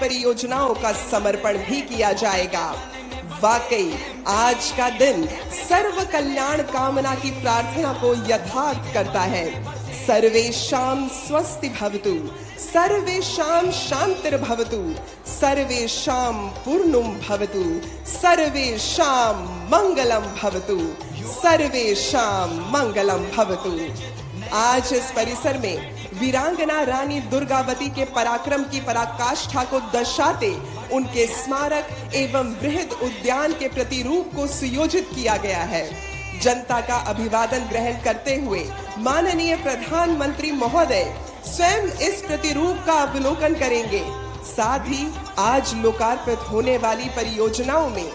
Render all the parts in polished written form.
परियोजनाओं का समर्पण भी किया जाएगा। वाकई आज का दिन सर्व कल्याण कामना की प्रार्थना को यथार्थ करता है। सर्वेषां स्वस्ति भवतु, सर्वेषां शांतिर्भवतु, सर्वेषां पूर्णं भवतु, सर्वेषां मंगलम भवतु, सर्वेषां मंगलम भवतु। आज इस परिसर में वीरांगना रानी दुर्गावती के पराक्रम की पराकाष्ठा को दर्शाते उनके स्मारक एवं बृहद उद्यान के प्रतिरूप को सुयोजित किया गया है। जनता का अभिवादन ग्रहण करते हुए माननीय प्रधानमंत्री महोदय स्वयं इस प्रतिरूप का अवलोकन करेंगे। साथ ही आज लोकार्पित होने वाली परियोजनाओं में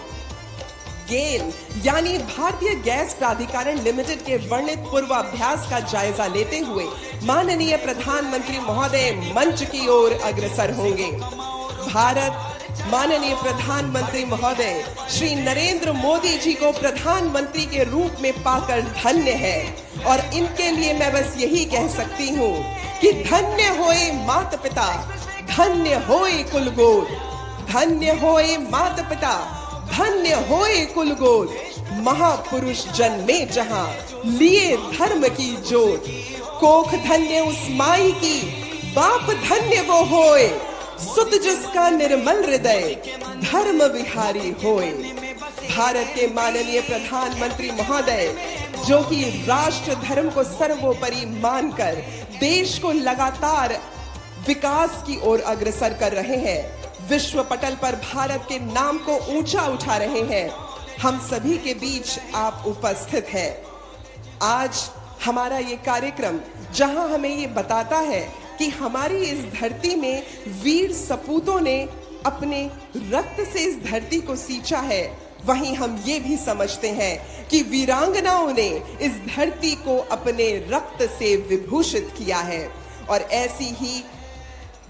गेल यानी भारतीय गैस प्राधिकरण लिमिटेड के वर्णित पूर्वाभ्यास का जायजा लेते हुए माननीय प्रधानमंत्री महोदय मंच की ओर अग्रसर होंगे। भारत माननीय प्रधानमंत्री महोदय श्री नरेंद्र मोदी जी को प्रधानमंत्री के रूप में पाकर धन्य है और इनके लिए मैं बस यही कह सकती हूँ कि धन्य होए माता पिता, धन्य होए कुलगोद, धन्य होए माता पिता, धन्य होए कुलगोद। महापुरुष जन्मे जहां लिए धर्म की जोत, कोख धन्य उस माई की, बाप धन्य वो होए, सुत जिसका निर्मल हृदय धर्म विहारी होए। भारत के माननीय प्रधानमंत्री महोदय जो कि राष्ट्र धर्म को सर्वोपरि मानकर देश को लगातार विकास की ओर अग्रसर कर रहे हैं, विश्व पटल पर भारत के नाम को ऊंचा उठा रहे हैं, हम सभी के बीच आप उपस्थित हैं। आज हमारा ये कार्यक्रम जहां हमें ये बताता है कि हमारी इस धरती में वीर सपूतों ने अपने रक्त से इस धरती को सींचा है, वहीं हम ये भी समझते हैं कि वीरांगनाओं ने इस धरती को अपने रक्त से विभूषित किया है। और ऐसी ही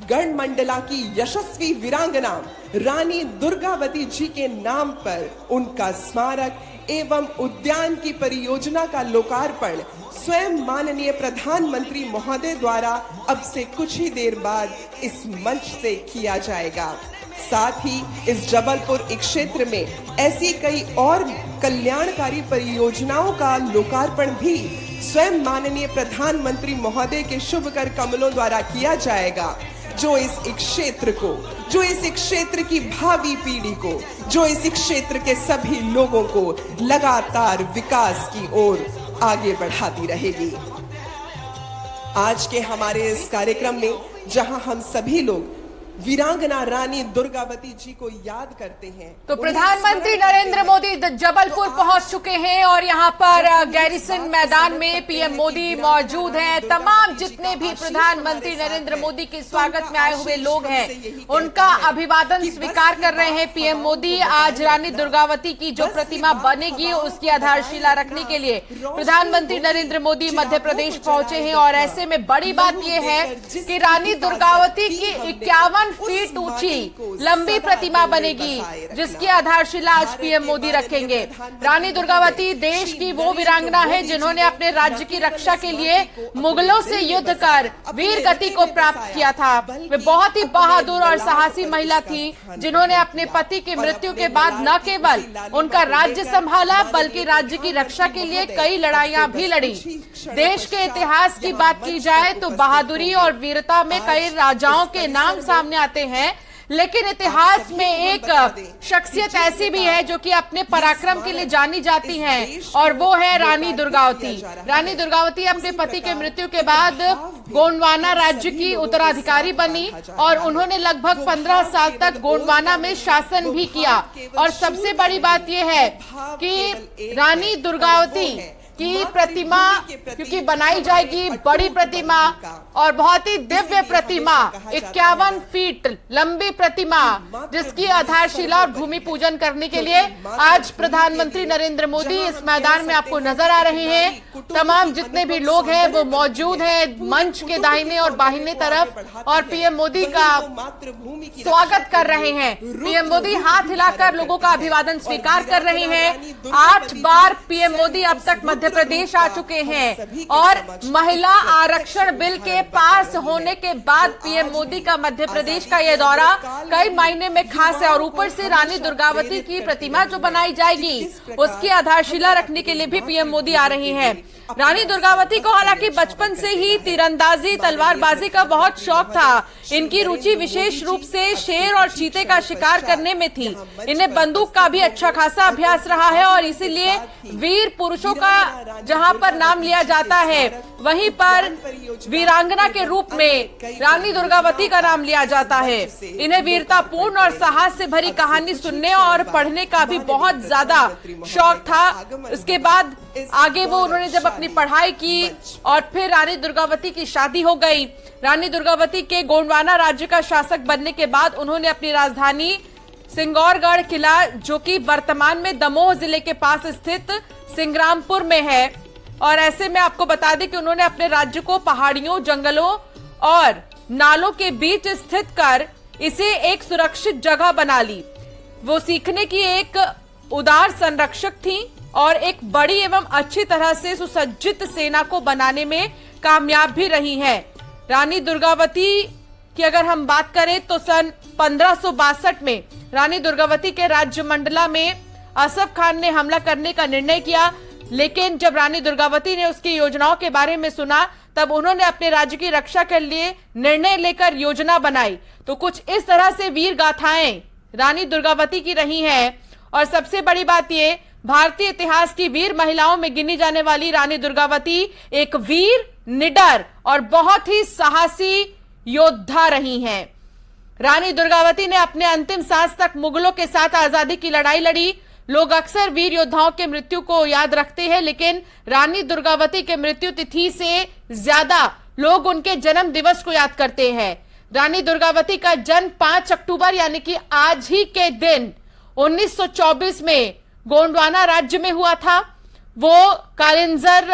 गणमंडला की यशस्वी वीरांगना रानी दुर्गावती जी के नाम पर उनका स्मारक एवं उद्यान की परियोजना का लोकार्पण स्वयं माननीय प्रधानमंत्री महोदय द्वारा अब से कुछ ही देर बाद इस मंच से किया जाएगा। साथ ही इस जबलपुर क्षेत्र में ऐसी कई और कल्याणकारी परियोजनाओं का लोकार्पण भी स्वयं माननीय प्रधानमंत्री महोदय के शुभ कर कमलों द्वारा किया जाएगा, जो इस क्षेत्र को, जो इस क्षेत्र की भावी पीढ़ी को, जो इस क्षेत्र के सभी लोगों को लगातार विकास की ओर आगे बढ़ाती रहेगी। आज के हमारे इस कार्यक्रम में जहां हम सभी लोग वीरांगना रानी दुर्गावती जी को याद करते हैं, तो प्रधानमंत्री नरेंद्र मोदी जबलपुर पहुंच चुके हैं और यहां पर गैरिसन मैदान में पीएम मोदी मौजूद हैं। तमाम जितने भी प्रधानमंत्री नरेंद्र मोदी के स्वागत में आए हुए लोग हैं उनका अभिवादन स्वीकार कर रहे हैं पीएम मोदी। आज रानी दुर्गावती की जो प्रतिमा बनेगी उसकी आधारशिला रखने के लिए प्रधानमंत्री नरेंद्र मोदी मध्य प्रदेश पहुंचे हैं और ऐसे में बड़ी बात यह है कि रानी दुर्गावती की 51 फीट ऊंची लंबी प्रतिमा बनेगी जिसकी आधारशिला आज पीएम मोदी रखेंगे। रानी दुर्गावती देश की वो वीरांगना है जिन्होंने अपने राज्य की रक्षा के लिए मुगलों से युद्ध कर वीर गति को प्राप्त किया था। वे बहुत ही बहादुर और साहसी महिला थी जिन्होंने अपने पति की मृत्यु के बाद न केवल उनका राज्य संभाला बल्कि राज्य की रक्षा के लिए कई लड़ाइयां भी लड़ी। देश के इतिहास की बात की जाए तो बहादुरी और वीरता में कई राजाओं के नाम सामने आते हैं, लेकिन इतिहास में एक शख्सियत ऐसी भी है जो कि अपने पराक्रम के लिए जानी जाती हैं और वो है रानी दुर्गावती। रानी दुर्गावती अपने पति के मृत्यु के बाद गोंडवाना राज्य की उत्तराधिकारी बनी और उन्होंने लगभग 15 साल तक गोंडवाना में शासन भी किया। और सबसे बड़ी बात यह है कि रानी दुर्गावती की प्रतिमा क्योंकि बनाई जाएगी, बड़ी प्रतिमा और बहुत ही दिव्य प्रतिमा, 51 फीट लंबी प्रतिमा जिसकी आधारशिला और भूमि पूजन करने के लिए आज प्रधानमंत्री नरेंद्र मोदी इस मैदान में आपको नजर आ रहे हैं। तमाम जितने भी लोग हैं वो मौजूद हैं मंच के दाहिने और बाहिने तरफ और पीएम मोदी का स्वागत कर रहे हैं। पीएम मोदी हाथ हिलाकर लोगों का अभिवादन स्वीकार कर रहे हैं। 8 बार पीएम मोदी अब तक मध्य मध्य प्रदेश आ चुके हैं और महिला आरक्षण बिल के पास होने के बाद पीएम मोदी का मध्य प्रदेश का यह दौरा कई मायने में खास है। और ऊपर से रानी दुर्गावती की प्रतिमा जो बनाई जाएगी उसकी आधारशिला रखने के लिए भी पीएम मोदी आ रहे हैं। रानी दुर्गावती को हालांकि बचपन से ही तीरंदाजी तलवारबाजी का बहुत शौक था। इनकी रुचि विशेष रूप से शेर और चीते का शिकार करने में थी। इन्हें बंदूक का भी अच्छा खासा अभ्यास रहा है और इसीलिए वीर पुरुषों का जहां पर नाम लिया जाता है वहीं पर वीरांगना के रूप में रानी दुर्गावती का नाम लिया जाता है। इन्हें वीरतापूर्ण और साहस से भरी कहानी सुनने और पढ़ने का भी बहुत ज्यादा शौक था। इसके बाद आगे वो उन्होंने जब अपनी पढ़ाई की और फिर रानी दुर्गावती की शादी हो गई। रानी दुर्गावती के गोंडवाना राज्य का शासक बनने के बाद उन्होंने अपनी राजधानी सिंगौरगढ़ किला, जो कि वर्तमान में दमोह जिले के पास स्थित सिंग्रामपुर में है, और ऐसे में आपको बता दें कि उन्होंने अपने राज्य को पहाड़ियों, जंगलों और नालों के बीच स्थित कर इसे एक सुरक्षित जगह बना ली। वो सीखने की एक उदार संरक्षक थी और एक बड़ी एवं अच्छी तरह से सुसज्जित सेना को बनाने में कामयाब भी रही हैं। रानी दुर्गावती की अगर हम बात करें तो सन 1562 में रानी दुर्गावती के राज्य मंडला में असफ खान ने हमला करने का निर्णय किया, लेकिन जब रानी दुर्गावती ने उसकी योजनाओं के बारे में सुना तब उन्होंने अपने राज्य की रक्षा के लिए निर्णय लेकर योजना बनाई। तो कुछ इस तरह से वीर गाथाएं रानी दुर्गावती की रही हैं। और सबसे बड़ी बात ये, भारतीय इतिहास की वीर महिलाओं में गिनी जाने वाली रानी दुर्गावती एक वीर, निडर और बहुत ही साहसी योद्धा रही हैं। रानी दुर्गावती ने अपने अंतिम सांस तक मुगलों के साथ आजादी की लड़ाई लड़ी। लोग अक्सर वीर योद्धाओं के मृत्यु को याद रखते हैं, लेकिन रानी दुर्गावती के मृत्यु तिथि से ज्यादा लोग उनके जन्म दिवस को याद करते हैं। रानी दुर्गावती का जन्म 5 अक्टूबर यानी कि आज ही के दिन 1924 में गोंडवाना राज्य में हुआ था। वो कालिंजर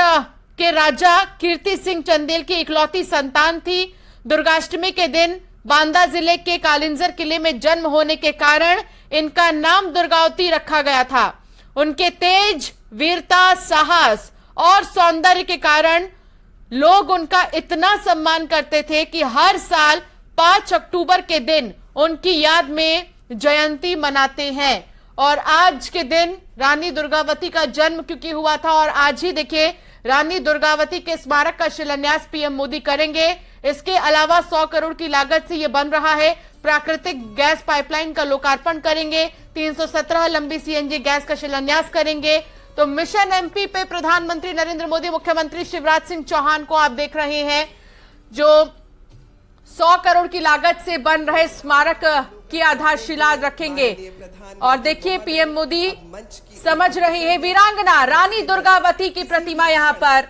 के राजा कीर्ति सिंह चंदेल की इकलौती संतान थी। दुर्गाष्टमी के दिन बांदा जिले के कालिंजर किले में जन्म होने के कारण इनका नाम दुर्गावती रखा गया था। उनके तेज, वीरता, साहस और सौंदर्य के कारण लोग उनका इतना सम्मान करते थे कि हर साल 5 अक्टूबर के दिन उनकी याद में जयंती मनाते हैं। और आज के दिन रानी दुर्गावती का जन्म क्योंकि हुआ था, और आज ही देखिए रानी दुर्गावती के स्मारक का शिलान्यास पीएम मोदी करेंगे। इसके अलावा 100 करोड़ की लागत से यह बन रहा है प्राकृतिक गैस पाइपलाइन का लोकार्पण करेंगे। 317 लंबी सीएनजी गैस का शिलान्यास करेंगे। तो मिशन एमपी पे प्रधानमंत्री नरेंद्र मोदी, मुख्यमंत्री शिवराज सिंह चौहान को आप देख रहे हैं, जो 100 करोड़ की लागत से बन रहे स्मारक की आधारशिला रखेंगे। और देखिए पीएम मोदी समझ रहे हैं वीरांगना रानी दुर्गावती की प्रतिमा यहाँ पर,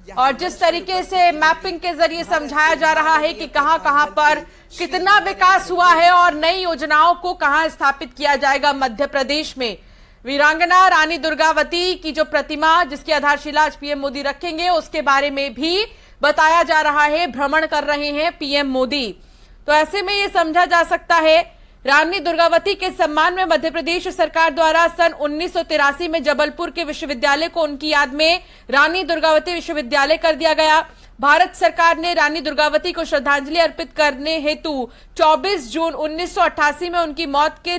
और जिस तरीके से मैपिंग के जरिए समझाया जा रहा है कि कहां कहां पर कितना विकास हुआ है और नई योजनाओं को कहां स्थापित किया जाएगा मध्य प्रदेश में। वीरांगना रानी दुर्गावती की जो प्रतिमा, जिसकी आधारशिला आज पीएम मोदी रखेंगे, उसके बारे में भी बताया जा रहा है, भ्रमण कर रहे हैं पीएम मोदी। तो ऐसे में ये समझा जा सकता है रानी दुर्गावती के सम्मान में मध्य प्रदेश सरकार द्वारा सन 1983 में जबलपुर के विश्वविद्यालय को उनकी याद में रानी दुर्गावती विश्वविद्यालय कर दिया गया। भारत सरकार ने रानी दुर्गावती को श्रद्धांजलि अर्पित करने हेतु 24 जून 1988 में उनकी मौत के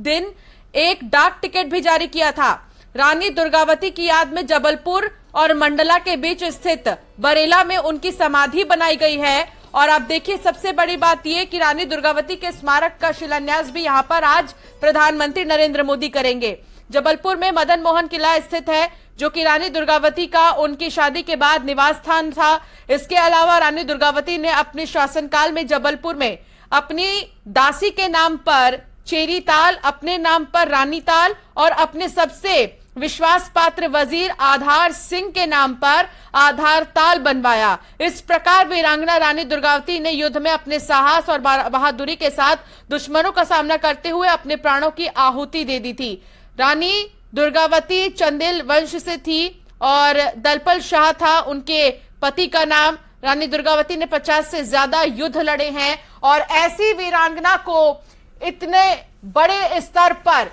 दिन एक डाक टिकट भी जारी किया था। रानी दुर्गावती की याद में जबलपुर और मंडला के बीच स्थित बरेला में उनकी समाधि बनाई गई है। और आप देखिए सबसे बड़ी बात यह कि रानी दुर्गावती के स्मारक का शिलान्यास भी यहां पर आज प्रधानमंत्री नरेंद्र मोदी करेंगे। जबलपुर में मदन मोहन किला स्थित है, जो कि रानी दुर्गावती का उनकी शादी के बाद निवास स्थान था। इसके अलावा रानी दुर्गावती ने अपने शासनकाल में जबलपुर में अपनी दासी के नाम पर चेरी ताल, अपने नाम पर रानी ताल और अपने सबसे विश्वास पात्र वजीर आधार सिंह के नाम पर आधार ताल बनवाया। इस प्रकार वीरांगना रानी दुर्गावती ने युद्ध में अपने साहस और बहादुरी के साथ दुश्मनों का सामना करते हुए अपने प्राणों की आहुति दे दी थी। रानी दुर्गावती चंदेल वंश से थी और दलपल शाह था उनके पति का नाम। रानी दुर्गावती ने 50 से ज्यादा युद्ध लड़े हैं और ऐसी वीरांगना को इतने बड़े स्तर पर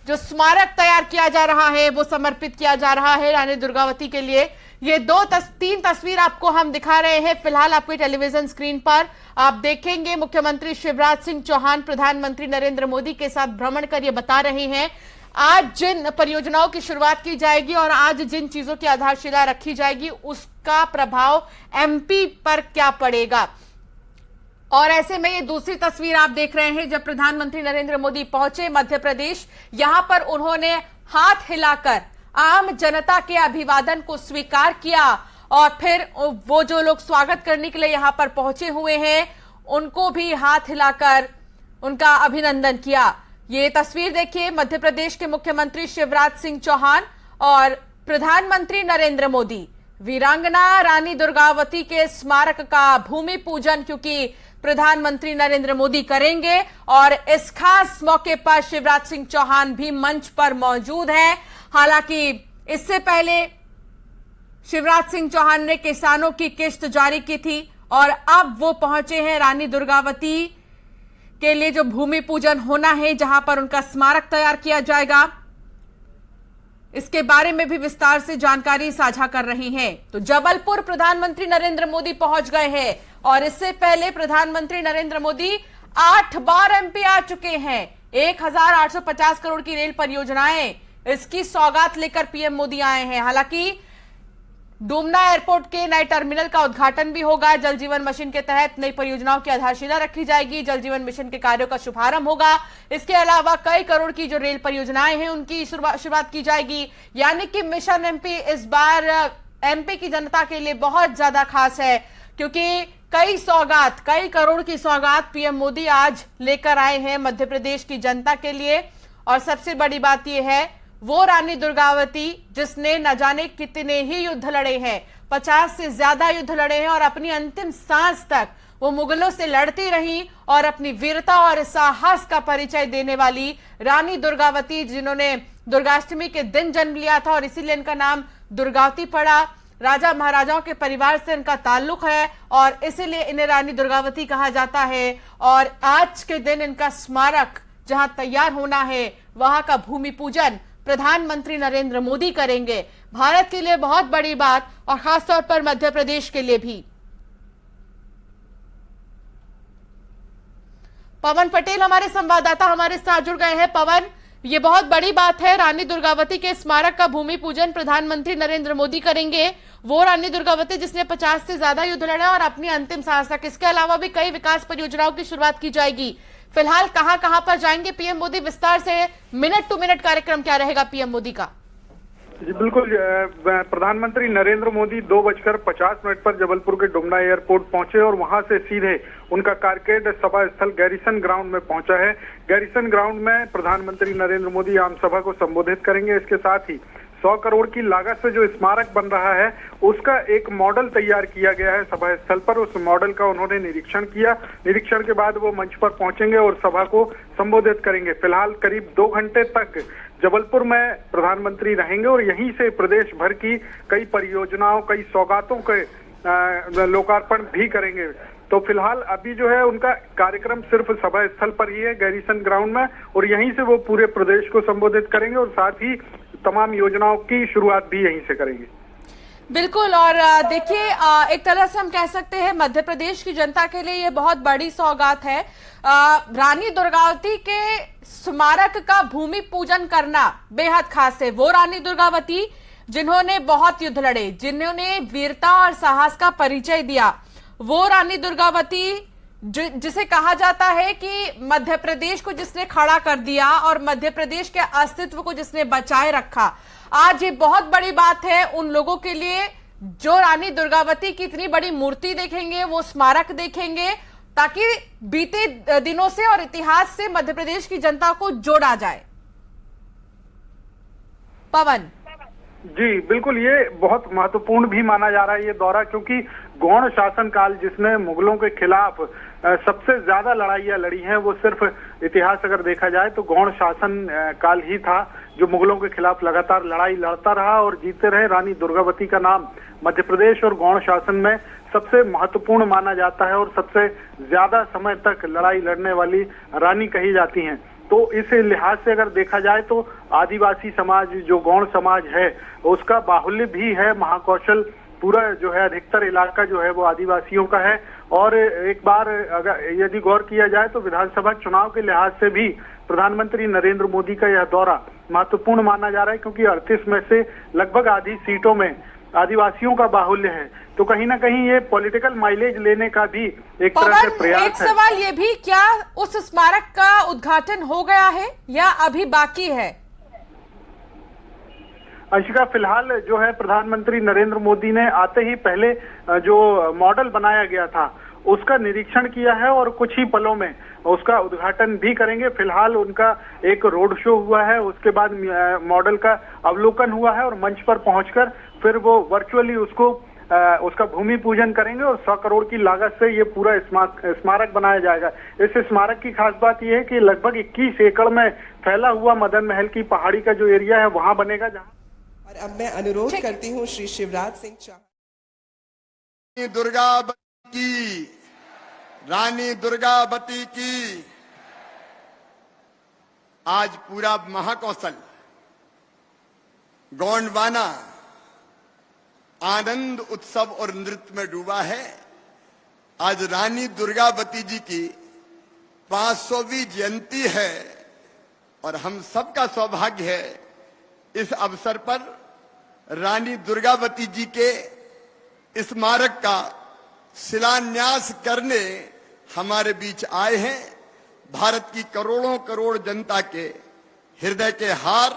जो स्मारक तैयार किया जा रहा है वो समर्पित किया जा रहा है रानी दुर्गावती के लिए। ये तीन तस्वीर आपको हम दिखा रहे हैं फिलहाल आपके टेलीविजन स्क्रीन पर। आप देखेंगे मुख्यमंत्री शिवराज सिंह चौहान प्रधानमंत्री नरेंद्र मोदी के साथ भ्रमण कर ये बता रहे हैं आज जिन परियोजनाओं की शुरुआत की जाएगी और आज जिन चीजों की आधारशिला रखी जाएगी उसका प्रभाव एमपी पर क्या पड़ेगा। और ऐसे में ये दूसरी तस्वीर आप देख रहे हैं जब प्रधानमंत्री नरेंद्र मोदी पहुंचे मध्य प्रदेश, यहां पर उन्होंने हाथ हिलाकर आम जनता के अभिवादन को स्वीकार किया और फिर वो जो लोग स्वागत करने के लिए यहां पर पहुंचे हुए हैं उनको भी हाथ हिलाकर उनका अभिनंदन किया। ये तस्वीर देखिए, मध्य प्रदेश के मुख्यमंत्री शिवराज सिंह चौहान और प्रधानमंत्री नरेंद्र मोदी वीरांगना रानी दुर्गावती के स्मारक का भूमि पूजन क्योंकि प्रधानमंत्री नरेंद्र मोदी करेंगे और इस खास मौके पर शिवराज सिंह चौहान भी मंच पर मौजूद हैं। हालांकि इससे पहले शिवराज सिंह चौहान ने किसानों की किश्त जारी की थी और अब वो पहुंचे हैं रानी दुर्गावती के लिए जो भूमि पूजन होना है, जहां पर उनका स्मारक तैयार किया जाएगा। इसके बारे में भी विस्तार से जानकारी साझा कर रही हैं। तो जबलपुर प्रधानमंत्री नरेंद्र मोदी पहुंच गए हैं और इससे पहले प्रधानमंत्री नरेंद्र मोदी 8 बार एमपी आ चुके हैं। 1850 करोड़ की रेल परियोजनाएं, इसकी सौगात लेकर पीएम मोदी आए हैं। हालांकि डुमना एयरपोर्ट के नए टर्मिनल का उद्घाटन भी होगा। जल जीवन मिशन के तहत नई परियोजनाओं की आधारशिला रखी जाएगी। जल जीवन मिशन के कार्यों का शुभारंभ होगा। इसके अलावा कई करोड़ की जो रेल परियोजनाएं हैं उनकी शुरुआत की जाएगी। यानी कि मिशन एमपी इस बार एमपी की जनता के लिए बहुत ज्यादा खास है क्योंकि कई करोड़ की सौगात पीएम मोदी आज लेकर आए हैं मध्य प्रदेश की जनता के लिए। और सबसे बड़ी बात यह है वो रानी दुर्गावती जिसने न जाने कितने ही युद्ध लड़े हैं, 50 से ज्यादा युद्ध लड़े हैं और अपनी अंतिम सांस तक वो मुगलों से लड़ती रही और अपनी वीरता और साहस का परिचय देने वाली रानी दुर्गावती, जिन्होंने दुर्गाष्टमी के दिन जन्म लिया था और इसीलिए इनका नाम दुर्गावती पड़ा। राजा महाराजाओं के परिवार से इनका ताल्लुक है और इसीलिए इन्हें रानी दुर्गावती कहा जाता है। और आज के दिन इनका स्मारक जहां तैयार होना है वहां का भूमि पूजन प्रधानमंत्री नरेंद्र मोदी करेंगे। भारत के लिए बहुत बड़ी बात और खासतौर पर मध्य प्रदेश के लिए भी। पवन पटेल हमारे संवाददाता हमारे साथ जुड़ गए हैं। पवन, ये बहुत बड़ी बात है, रानी दुर्गावती के स्मारक का भूमि पूजन प्रधानमंत्री नरेंद्र मोदी करेंगे। वो रानी दुर्गावती जिसने 50 से ज्यादा युद्ध लड़ा और अपनी अंतिम सांस तक। इसके अलावा भी कई विकास परियोजनाओं की शुरुआत की जाएगी। फिलहाल कहां पर जाएंगे पीएम मोदी, विस्तार से मिनट टू मिनट कार्यक्रम क्या रहेगा पीएम मोदी का? जी बिल्कुल, प्रधानमंत्री नरेंद्र मोदी 2:50 पर जबलपुर के डुमना एयरपोर्ट पहुंचे और वहां से सीधे उनका कारकेड सभा स्थल गैरिसन ग्राउंड में पहुंचा है। गैरिसन ग्राउंड में प्रधानमंत्री नरेंद्र मोदी आम सभा को संबोधित करेंगे। इसके साथ ही 100 करोड़ की लागत से जो स्मारक बन रहा है उसका एक मॉडल तैयार किया गया है सभा स्थल पर। उस मॉडल का उन्होंने निरीक्षण किया। निरीक्षण के बाद वो मंच पर पहुंचेंगे और सभा को संबोधित करेंगे। फिलहाल करीब 2 घंटे तक जबलपुर में प्रधानमंत्री रहेंगे और यहीं से प्रदेश भर की कई परियोजनाओं, कई सौगातों के लोकार्पण भी करेंगे। तो फिलहाल अभी जो है उनका कार्यक्रम सिर्फ सभा स्थल पर ही है, गैरिसन ग्राउंड में, और यहीं से वो पूरे प्रदेश को संबोधित करेंगे और साथ ही तमाम योजनाओं की शुरुआत भी यहीं से करेंगे। बिल्कुल, और देखिए एक तरह से हम कह सकते हैं मध्य प्रदेश की जनता के लिए ये बहुत बड़ी सौगात है। रानी दुर्गावती के स्मारक का भूमि पूजन करना बेहद खास है। वो रानी दुर्गावती जिन्होंने बहुत युद्ध लड़े, जिन्होंने वीरता और साहस का परिचय दिया, वो रानी दुर्गावती जिसे कहा जाता है कि मध्य प्रदेश को जिसने खड़ा कर दिया और मध्य प्रदेश के अस्तित्व को जिसने बचाए रखा। आज ये बहुत बड़ी बात है उन लोगों के लिए जो रानी दुर्गावती की इतनी बड़ी मूर्ति देखेंगे, वो स्मारक देखेंगे, ताकि बीते दिनों से और इतिहास से मध्य प्रदेश की जनता को जोड़ा जाए। पवन जी बिल्कुल, ये बहुत महत्वपूर्ण भी माना जा रहा है ये दौरा, क्योंकि गौड़ शासन काल जिसने मुगलों के खिलाफ सबसे ज्यादा लड़ाइयां लड़ी हैं, वो सिर्फ इतिहास अगर देखा जाए तो गौड़ शासन काल ही था जो मुगलों के खिलाफ लगातार लड़ाई लड़ता रहा और जीते रहे। रानी दुर्गावती का नाम मध्य प्रदेश और गौड़ शासन में सबसे महत्वपूर्ण माना जाता है और सबसे ज्यादा समय तक लड़ाई लड़ने वाली रानी कही जाती हैं। तो इस लिहाज से अगर देखा जाए तो आदिवासी समाज, जो गौड़ समाज है, उसका बाहुल्य भी है। महाकौशल पूरा जो है अधिकतर इलाका जो है वो आदिवासियों का है। और एक बार अगर यदि गौर किया जाए तो विधानसभा चुनाव के लिहाज से भी प्रधानमंत्री नरेंद्र मोदी का यह दौरा महत्वपूर्ण माना जा रहा है, क्योंकि 38 में से लगभग आधी सीटों में आदिवासियों का बाहुल्य है। तो कहीं ना कहीं ये पॉलिटिकल माइलेज लेने का भी एक तरह से प्रयास है। एक सवाल ये भी, क्या उस स्मारक का उद्घाटन हो गया है या अभी बाकी है? अंशिका, फिलहाल जो है प्रधानमंत्री नरेंद्र मोदी ने आते ही पहले जो मॉडल बनाया गया था उसका निरीक्षण किया है और कुछ ही पलों में उसका उद्घाटन भी करेंगे। फिलहाल उनका एक रोड शो हुआ है, उसके बाद मॉडल का अवलोकन हुआ है और मंच पर पहुंचकर फिर वो वर्चुअली उसका भूमि पूजन करेंगे और 100 करोड़ की लागत से ये पूरा स्मारक बनाया जाएगा। इस स्मारक की खास बात यह है कि लगभग 21 एकड़ में फैला हुआ मदन महल की पहाड़ी का जो एरिया है वहां बनेगा। जहां और अब मैं अनुरोध करती हूँ श्री शिवराज सिंह चौहान। रानी दुर्गावती की आज पूरा महाकौशल गोंडवाना आनंद उत्सव और नृत्य में डूबा है। आज रानी दुर्गावती जी की 500वीं जयंती है और हम सबका सौभाग्य है इस अवसर पर रानी दुर्गावती जी के स्मारक का शिलान्यास करने हमारे बीच आए हैं। भारत की करोड़ों करोड़ जनता के हृदय के हार,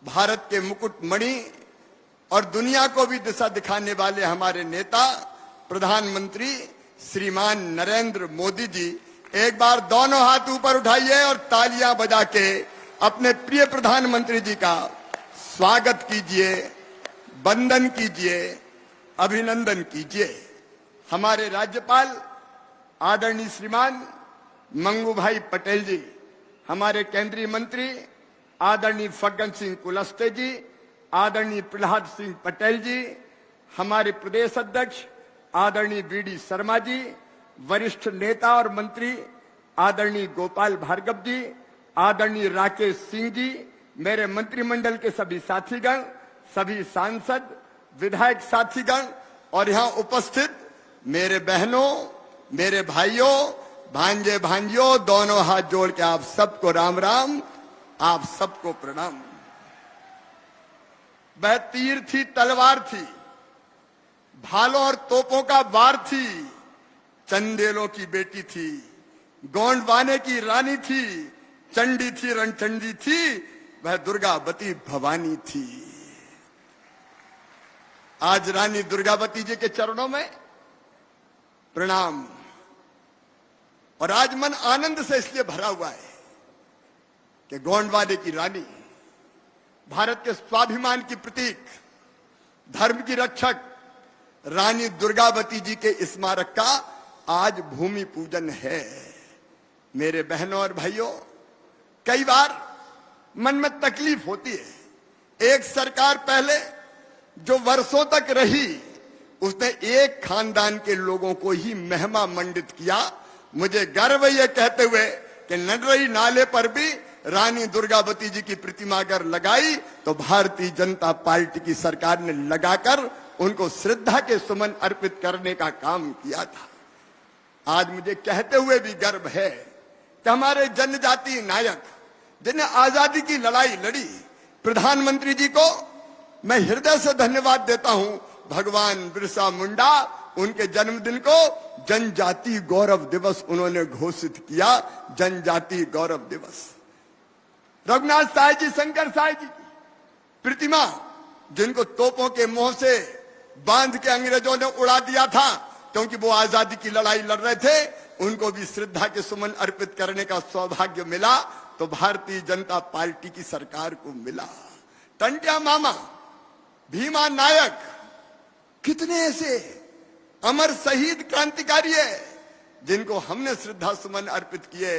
भारत के मुकुटमणि और दुनिया को भी दिशा दिखाने वाले हमारे नेता प्रधानमंत्री श्रीमान नरेंद्र मोदी जी, एक बार दोनों हाथ ऊपर उठाइए और तालियां बजा के अपने प्रिय प्रधानमंत्री जी का स्वागत कीजिए, वंदन कीजिए, अभिनंदन कीजिए। हमारे राज्यपाल आदरणीय श्रीमान मंगू भाई पटेल जी, हमारे केंद्रीय मंत्री आदरणीय फग्गन सिंह कुलस्ते जी, आदरणीय प्रहलाद सिंह पटेल जी, हमारे प्रदेश अध्यक्ष आदरणीय वीडी शर्मा जी, वरिष्ठ नेता और मंत्री आदरणीय गोपाल भार्गव जी, आदरणीय राकेश सिंह जी, मेरे मंत्रिमंडल के सभी साथीगण, सभी सांसद, विधायक साथीगण और यहाँ उपस्थित मेरे बहनों, मेरे भाइयों, भांजे भांजियों, दोनों हाथ जोड़ के आप सबको राम राम, आप सबको प्रणाम। वह तीर थी, तलवार थी, भालों और तोपों का वार थी, चंदेलों की बेटी थी, गोंडवाने की रानी थी, चंडी थी, रणचंडी थी, वह दुर्गावती भवानी थी। आज रानी दुर्गावती जी के चरणों में प्रणाम। और आज मन आनंद से इसलिए भरा हुआ है कि गोंडवाने की रानी, भारत के स्वाभिमान की प्रतीक, धर्म की रक्षक रानी दुर्गावती जी के स्मारक का आज भूमि पूजन है। मेरे बहनों और भाइयों, कई बार मन में तकलीफ होती है। एक सरकार पहले जो वर्षों तक रही, उसने एक खानदान के लोगों को ही महिमा मंडित किया। मुझे गर्व यह कहते हुए कि नडरई नाले पर भी रानी दुर्गावती जी की प्रतिमा अगर लगाई तो भारतीय जनता पार्टी की सरकार ने लगाकर उनको श्रद्धा के सुमन अर्पित करने का काम किया था। आज मुझे कहते हुए भी गर्व है कि हमारे जनजातीय नायक जिन्हें आजादी की लड़ाई लड़ी, प्रधानमंत्री जी को मैं हृदय से धन्यवाद देता हूं। भगवान बिरसा मुंडा, उनके जन्मदिन को जनजातीय गौरव दिवस उन्होंने घोषित किया, जनजातीय गौरव दिवस। रघुनाथ साय जी, शंकर साय जी की प्रतिमा, जिनको तोपों के मुंह से बांध के अंग्रेजों ने उड़ा दिया था क्योंकि वो आजादी की लड़ाई लड़ रहे थे, उनको भी श्रद्धा के सुमन अर्पित करने का सौभाग्य मिला तो भारतीय जनता पार्टी की सरकार को मिला। टंटिया मामा, भीमा नायक, कितने ऐसे अमर शहीद क्रांतिकारी है जिनको हमने श्रद्धा सुमन अर्पित किए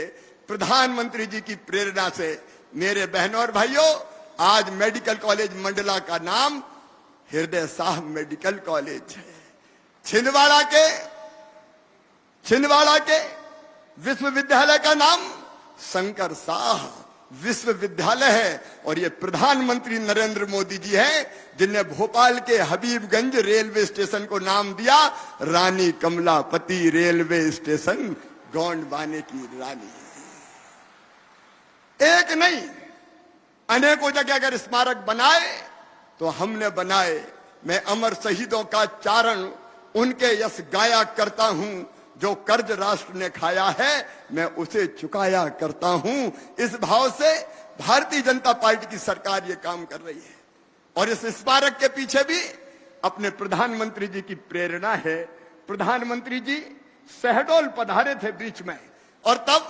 प्रधानमंत्री जी की प्रेरणा से। मेरे बहनों और भाइयों, आज मेडिकल कॉलेज मंडला का नाम हृदय शाह मेडिकल कॉलेज है। छिंदवाड़ा के विश्वविद्यालय का नाम शंकर शाह विश्वविद्यालय है और ये प्रधानमंत्री नरेंद्र मोदी जी हैं जिनने भोपाल के हबीबगंज रेलवे स्टेशन को नाम दिया रानी कमलापति रेलवे स्टेशन, गोंडवाने की रानी। एक नहीं अनेकों जगह अगर स्मारक बनाए तो हमने बनाए। मैं अमर शहीदों का चारण उनके यश गाया करता हूं, जो कर्ज राष्ट्र ने खाया है मैं उसे चुकाया करता हूं। इस भाव से भारतीय जनता पार्टी की सरकार ये काम कर रही है और इस स्मारक के पीछे भी अपने प्रधानमंत्री जी की प्रेरणा है। प्रधानमंत्री जी शहडोल पधारे थे बीच में और तब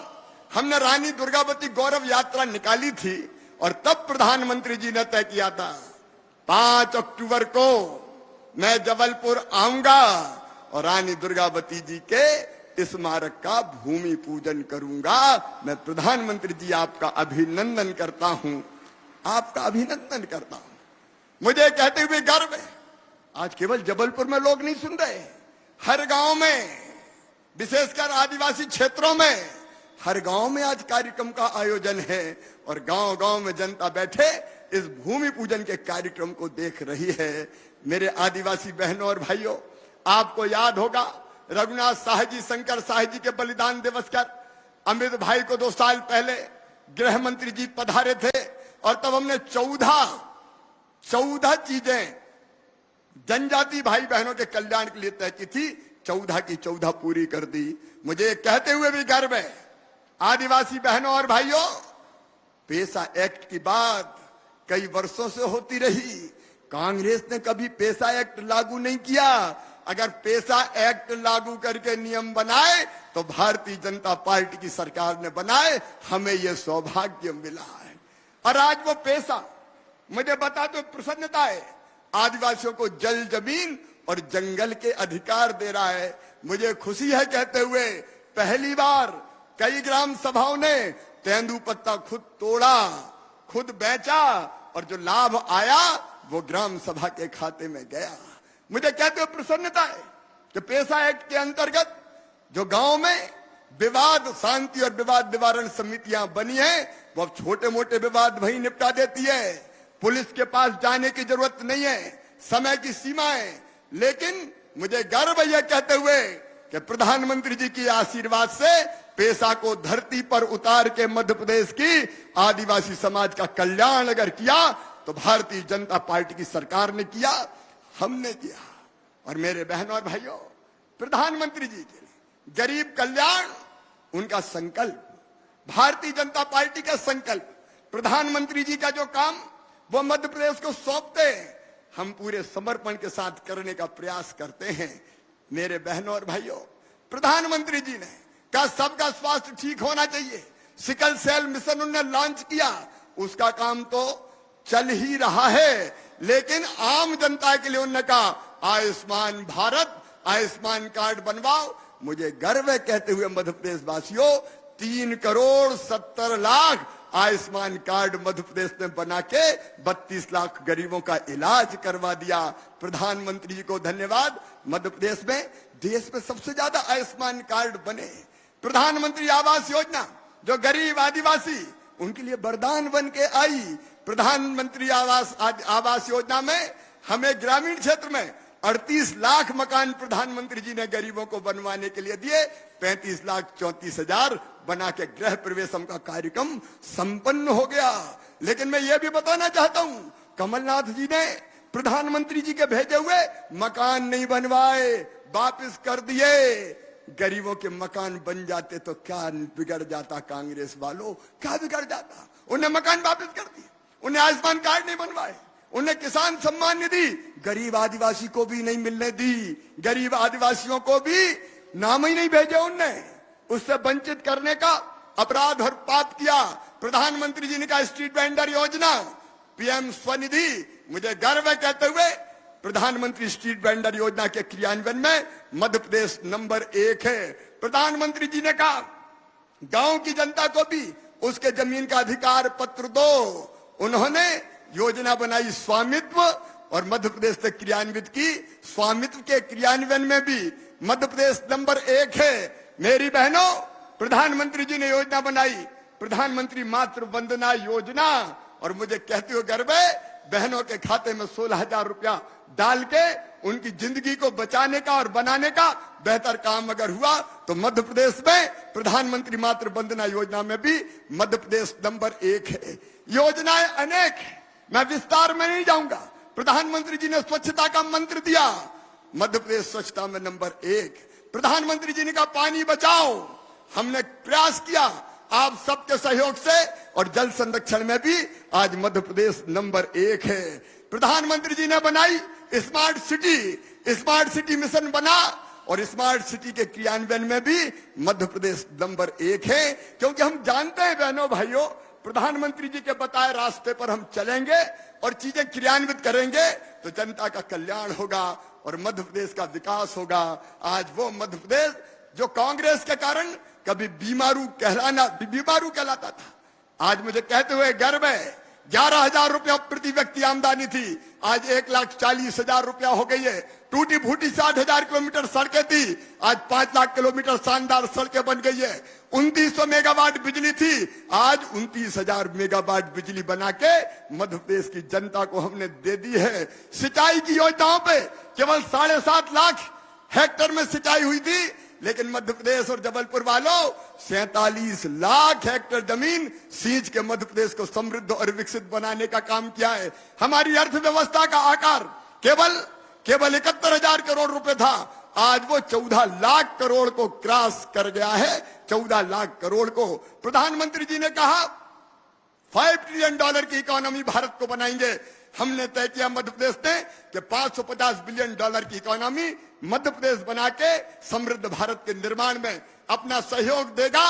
हमने रानी दुर्गावती गौरव यात्रा निकाली थी और तब प्रधानमंत्री जी ने तय किया था 5 अक्टूबर को मैं जबलपुर आऊंगा और रानी दुर्गावती जी के स्मारक का भूमि पूजन करूंगा। मैं प्रधानमंत्री जी आपका अभिनंदन करता हूं, आपका अभिनंदन करता हूं। मुझे कहते हुए गर्व है आज केवल जबलपुर में लोग नहीं सुन रहे, हर गांव में, विशेषकर आदिवासी क्षेत्रों में हर गांव में आज कार्यक्रम का आयोजन है और गांव गांव में जनता बैठे इस भूमि पूजन के कार्यक्रम को देख रही है। मेरे आदिवासी बहनों और भाइयों, आपको याद होगा रघुनाथ शाह जी, शंकर शाह जी के बलिदान दिवस पर अमित भाई को 2 साल पहले गृह मंत्री जी पधारे थे और तब हमने 14 चीजें जनजाति भाई बहनों के कल्याण के लिए तय की थी। 14 की 14 पूरी कर दी। मुझे कहते हुए भी गर्व है आदिवासी बहनों और भाइयों, पेशा एक्ट की बात कई वर्षों से होती रही, कांग्रेस ने कभी पेशा एक्ट लागू नहीं किया। अगर पेशा एक्ट लागू करके नियम बनाए तो भारतीय जनता पार्टी की सरकार ने बनाए, हमें यह सौभाग्य मिला है। और आज वो पेशा मुझे बता तो प्रसन्नता है, आदिवासियों को जल, जमीन और जंगल के अधिकार दे रहा है। मुझे खुशी है कहते हुए पहली बार कई ग्राम सभाओं ने तेंदुपत्ता खुद तोड़ा, खुद बेचा और जो लाभ आया वो ग्राम सभा के खाते में गया। मुझे कहते हुए प्रसन्नता है कि पेशा एक्ट के अंतर्गत जो गांव में विवाद शांति और विवाद निवारण समितियां बनी है वो अब छोटे मोटे विवाद वहीं निपटा देती है। पुलिस के पास जाने की जरूरत नहीं है, समय की सीमा है। लेकिन मुझे गर्व है यह कहते हुए कि प्रधानमंत्री जी की आशीर्वाद से पेशा को धरती पर उतार के मध्य प्रदेश की आदिवासी समाज का कल्याण अगर किया तो भारतीय जनता पार्टी की सरकार ने किया, हमने किया। और मेरे बहनों और भाइयों, प्रधानमंत्री जी के गरीब कल्याण उनका संकल्प, भारतीय जनता पार्टी का संकल्प, प्रधानमंत्री जी का जो काम वो मध्य प्रदेश को सौंपते हैं, हम पूरे समर्पण के साथ करने का प्रयास करते हैं। मेरे बहनों और भाइयों, प्रधानमंत्री जी ने कहा सबका स्वास्थ्य ठीक होना चाहिए, सिकल सेल मिशन उन्होंने लॉन्च किया, उसका काम तो चल ही रहा है। लेकिन आम जनता के लिए उन्होंने कहा आयुष्मान भारत, आयुष्मान कार्ड बनवाओ। मुझे गर्व है कहते हुए मध्य प्रदेश वासियों, 3,70,00,000 आयुष्मान कार्ड मध्य प्रदेश में बना के 32 लाख गरीबों का इलाज करवा दिया। प्रधानमंत्री जी को धन्यवाद। मध्य प्रदेश में देश में सबसे ज्यादा आयुष्मान कार्ड बने। प्रधानमंत्री आवास योजना जो गरीब आदिवासी उनके लिए वरदान बन के आई। प्रधानमंत्री आवास योजना में हमें ग्रामीण क्षेत्र में 38 लाख मकान प्रधानमंत्री जी ने गरीबों को बनवाने के लिए दिए। 35,34,000 बना के गृह प्रवेशम का कार्यक्रम संपन्न हो गया। लेकिन मैं ये भी बताना चाहता हूं, कमलनाथ जी ने प्रधानमंत्री जी के भेजे हुए मकान नहीं बनवाए, वापस कर दिए। गरीबों के मकान बन जाते तो क्या बिगड़ जाता कांग्रेस वालों, क्या बिगड़ जाता। उन्हें मकान वापस कर दिए, उन्हें आयुष्मान कार्ड नहीं बनवाए, उन्हें किसान सम्मान निधि गरीब आदिवासी को भी नहीं मिलने दी, गरीब आदिवासियों को भी नाम ही नहीं भेजे उनने। उससे वंचित करने का अपराध और पाप किया। प्रधानमंत्री जी ने कहा स्ट्रीट वेंडर योजना, पीएम स्वनिधि। मुझे गर्व है कहते हुए प्रधानमंत्री स्ट्रीट वेंडर योजना के क्रियान्वयन में मध्य प्रदेश नंबर 1 है। प्रधानमंत्री जी ने कहा गांव की जनता को भी उसके जमीन का अधिकार पत्र दो। उन्होंने योजना बनाई स्वामित्व और मध्य प्रदेश से क्रियान्वित की। स्वामित्व के क्रियान्वयन में भी मध्य प्रदेश नंबर 1 है। मेरी बहनों, प्रधानमंत्री जी ने योजना बनाई प्रधानमंत्री मातृ वंदना योजना, और मुझे कहते हो गर्व है, बहनों के खाते में 16,000 रुपया डाल के उनकी जिंदगी को बचाने का और बनाने का बेहतर काम अगर हुआ तो मध्य प्रदेश में प्रधानमंत्री मातृ वंदना योजना में भी मध्य प्रदेश नंबर 1 है। योजनाएं अनेक है, मैं विस्तार में नहीं जाऊंगा। प्रधानमंत्री जी ने स्वच्छता का मंत्र दिया, मध्य प्रदेश स्वच्छता में नंबर 1। प्रधानमंत्री जी ने कहा पानी बचाओ, हमने प्रयास किया आप सबके सहयोग से, और जल संरक्षण में भी आज मध्य प्रदेश नंबर 1 है। प्रधानमंत्री जी ने बनाई स्मार्ट सिटी मिशन बना, और स्मार्ट सिटी के क्रियान्वयन में भी मध्य प्रदेश नंबर 1 है। क्योंकि हम जानते हैं बहनों भाइयों, प्रधानमंत्री जी के बताए रास्ते पर हम चलेंगे और चीजें क्रियान्वित करेंगे तो जनता का कल्याण होगा और मध्य प्रदेश का विकास होगा। आज वो मध्य प्रदेश जो कांग्रेस के कारण कभी बीमारू कहलाता था, आज मुझे कहते हुए गर्व है, 11,000 रुपया प्रति व्यक्ति आमदनी थी, आज 1,40,000 रुपया हो गई है। टूटी फूटी 60,000 किलोमीटर सड़कें थी, आज 5 लाख किलोमीटर शानदार सड़कें बन गई है। 2900 मेगावाट बिजली थी, आज 29,000 मेगावाट बिजली बना के मध्य प्रदेश की जनता को हमने दे दी है। सिंचाई की योजनाओं पे केवल 7.5 लाख हेक्टेयर में सिंचाई हुई थी, लेकिन मध्य प्रदेश और जबलपुर वालों 47 लाख हेक्टेयर जमीन सींच के मध्य प्रदेश को समृद्ध और विकसित बनाने का काम किया है। हमारी अर्थव्यवस्था का आकार केवल 71,000 करोड़ रुपए था, आज वो 14 लाख करोड़ को क्रॉस कर गया है। 14 लाख करोड़ को प्रधानमंत्री जी ने कहा $5 ट्रिलियन की इकोनॉमी भारत को बनाएंगे। हमने तय किया मध्य प्रदेश ने कि $550 बिलियन की इकोनॉमी मध्य प्रदेश बना के समृद्ध भारत के निर्माण में अपना सहयोग देगा,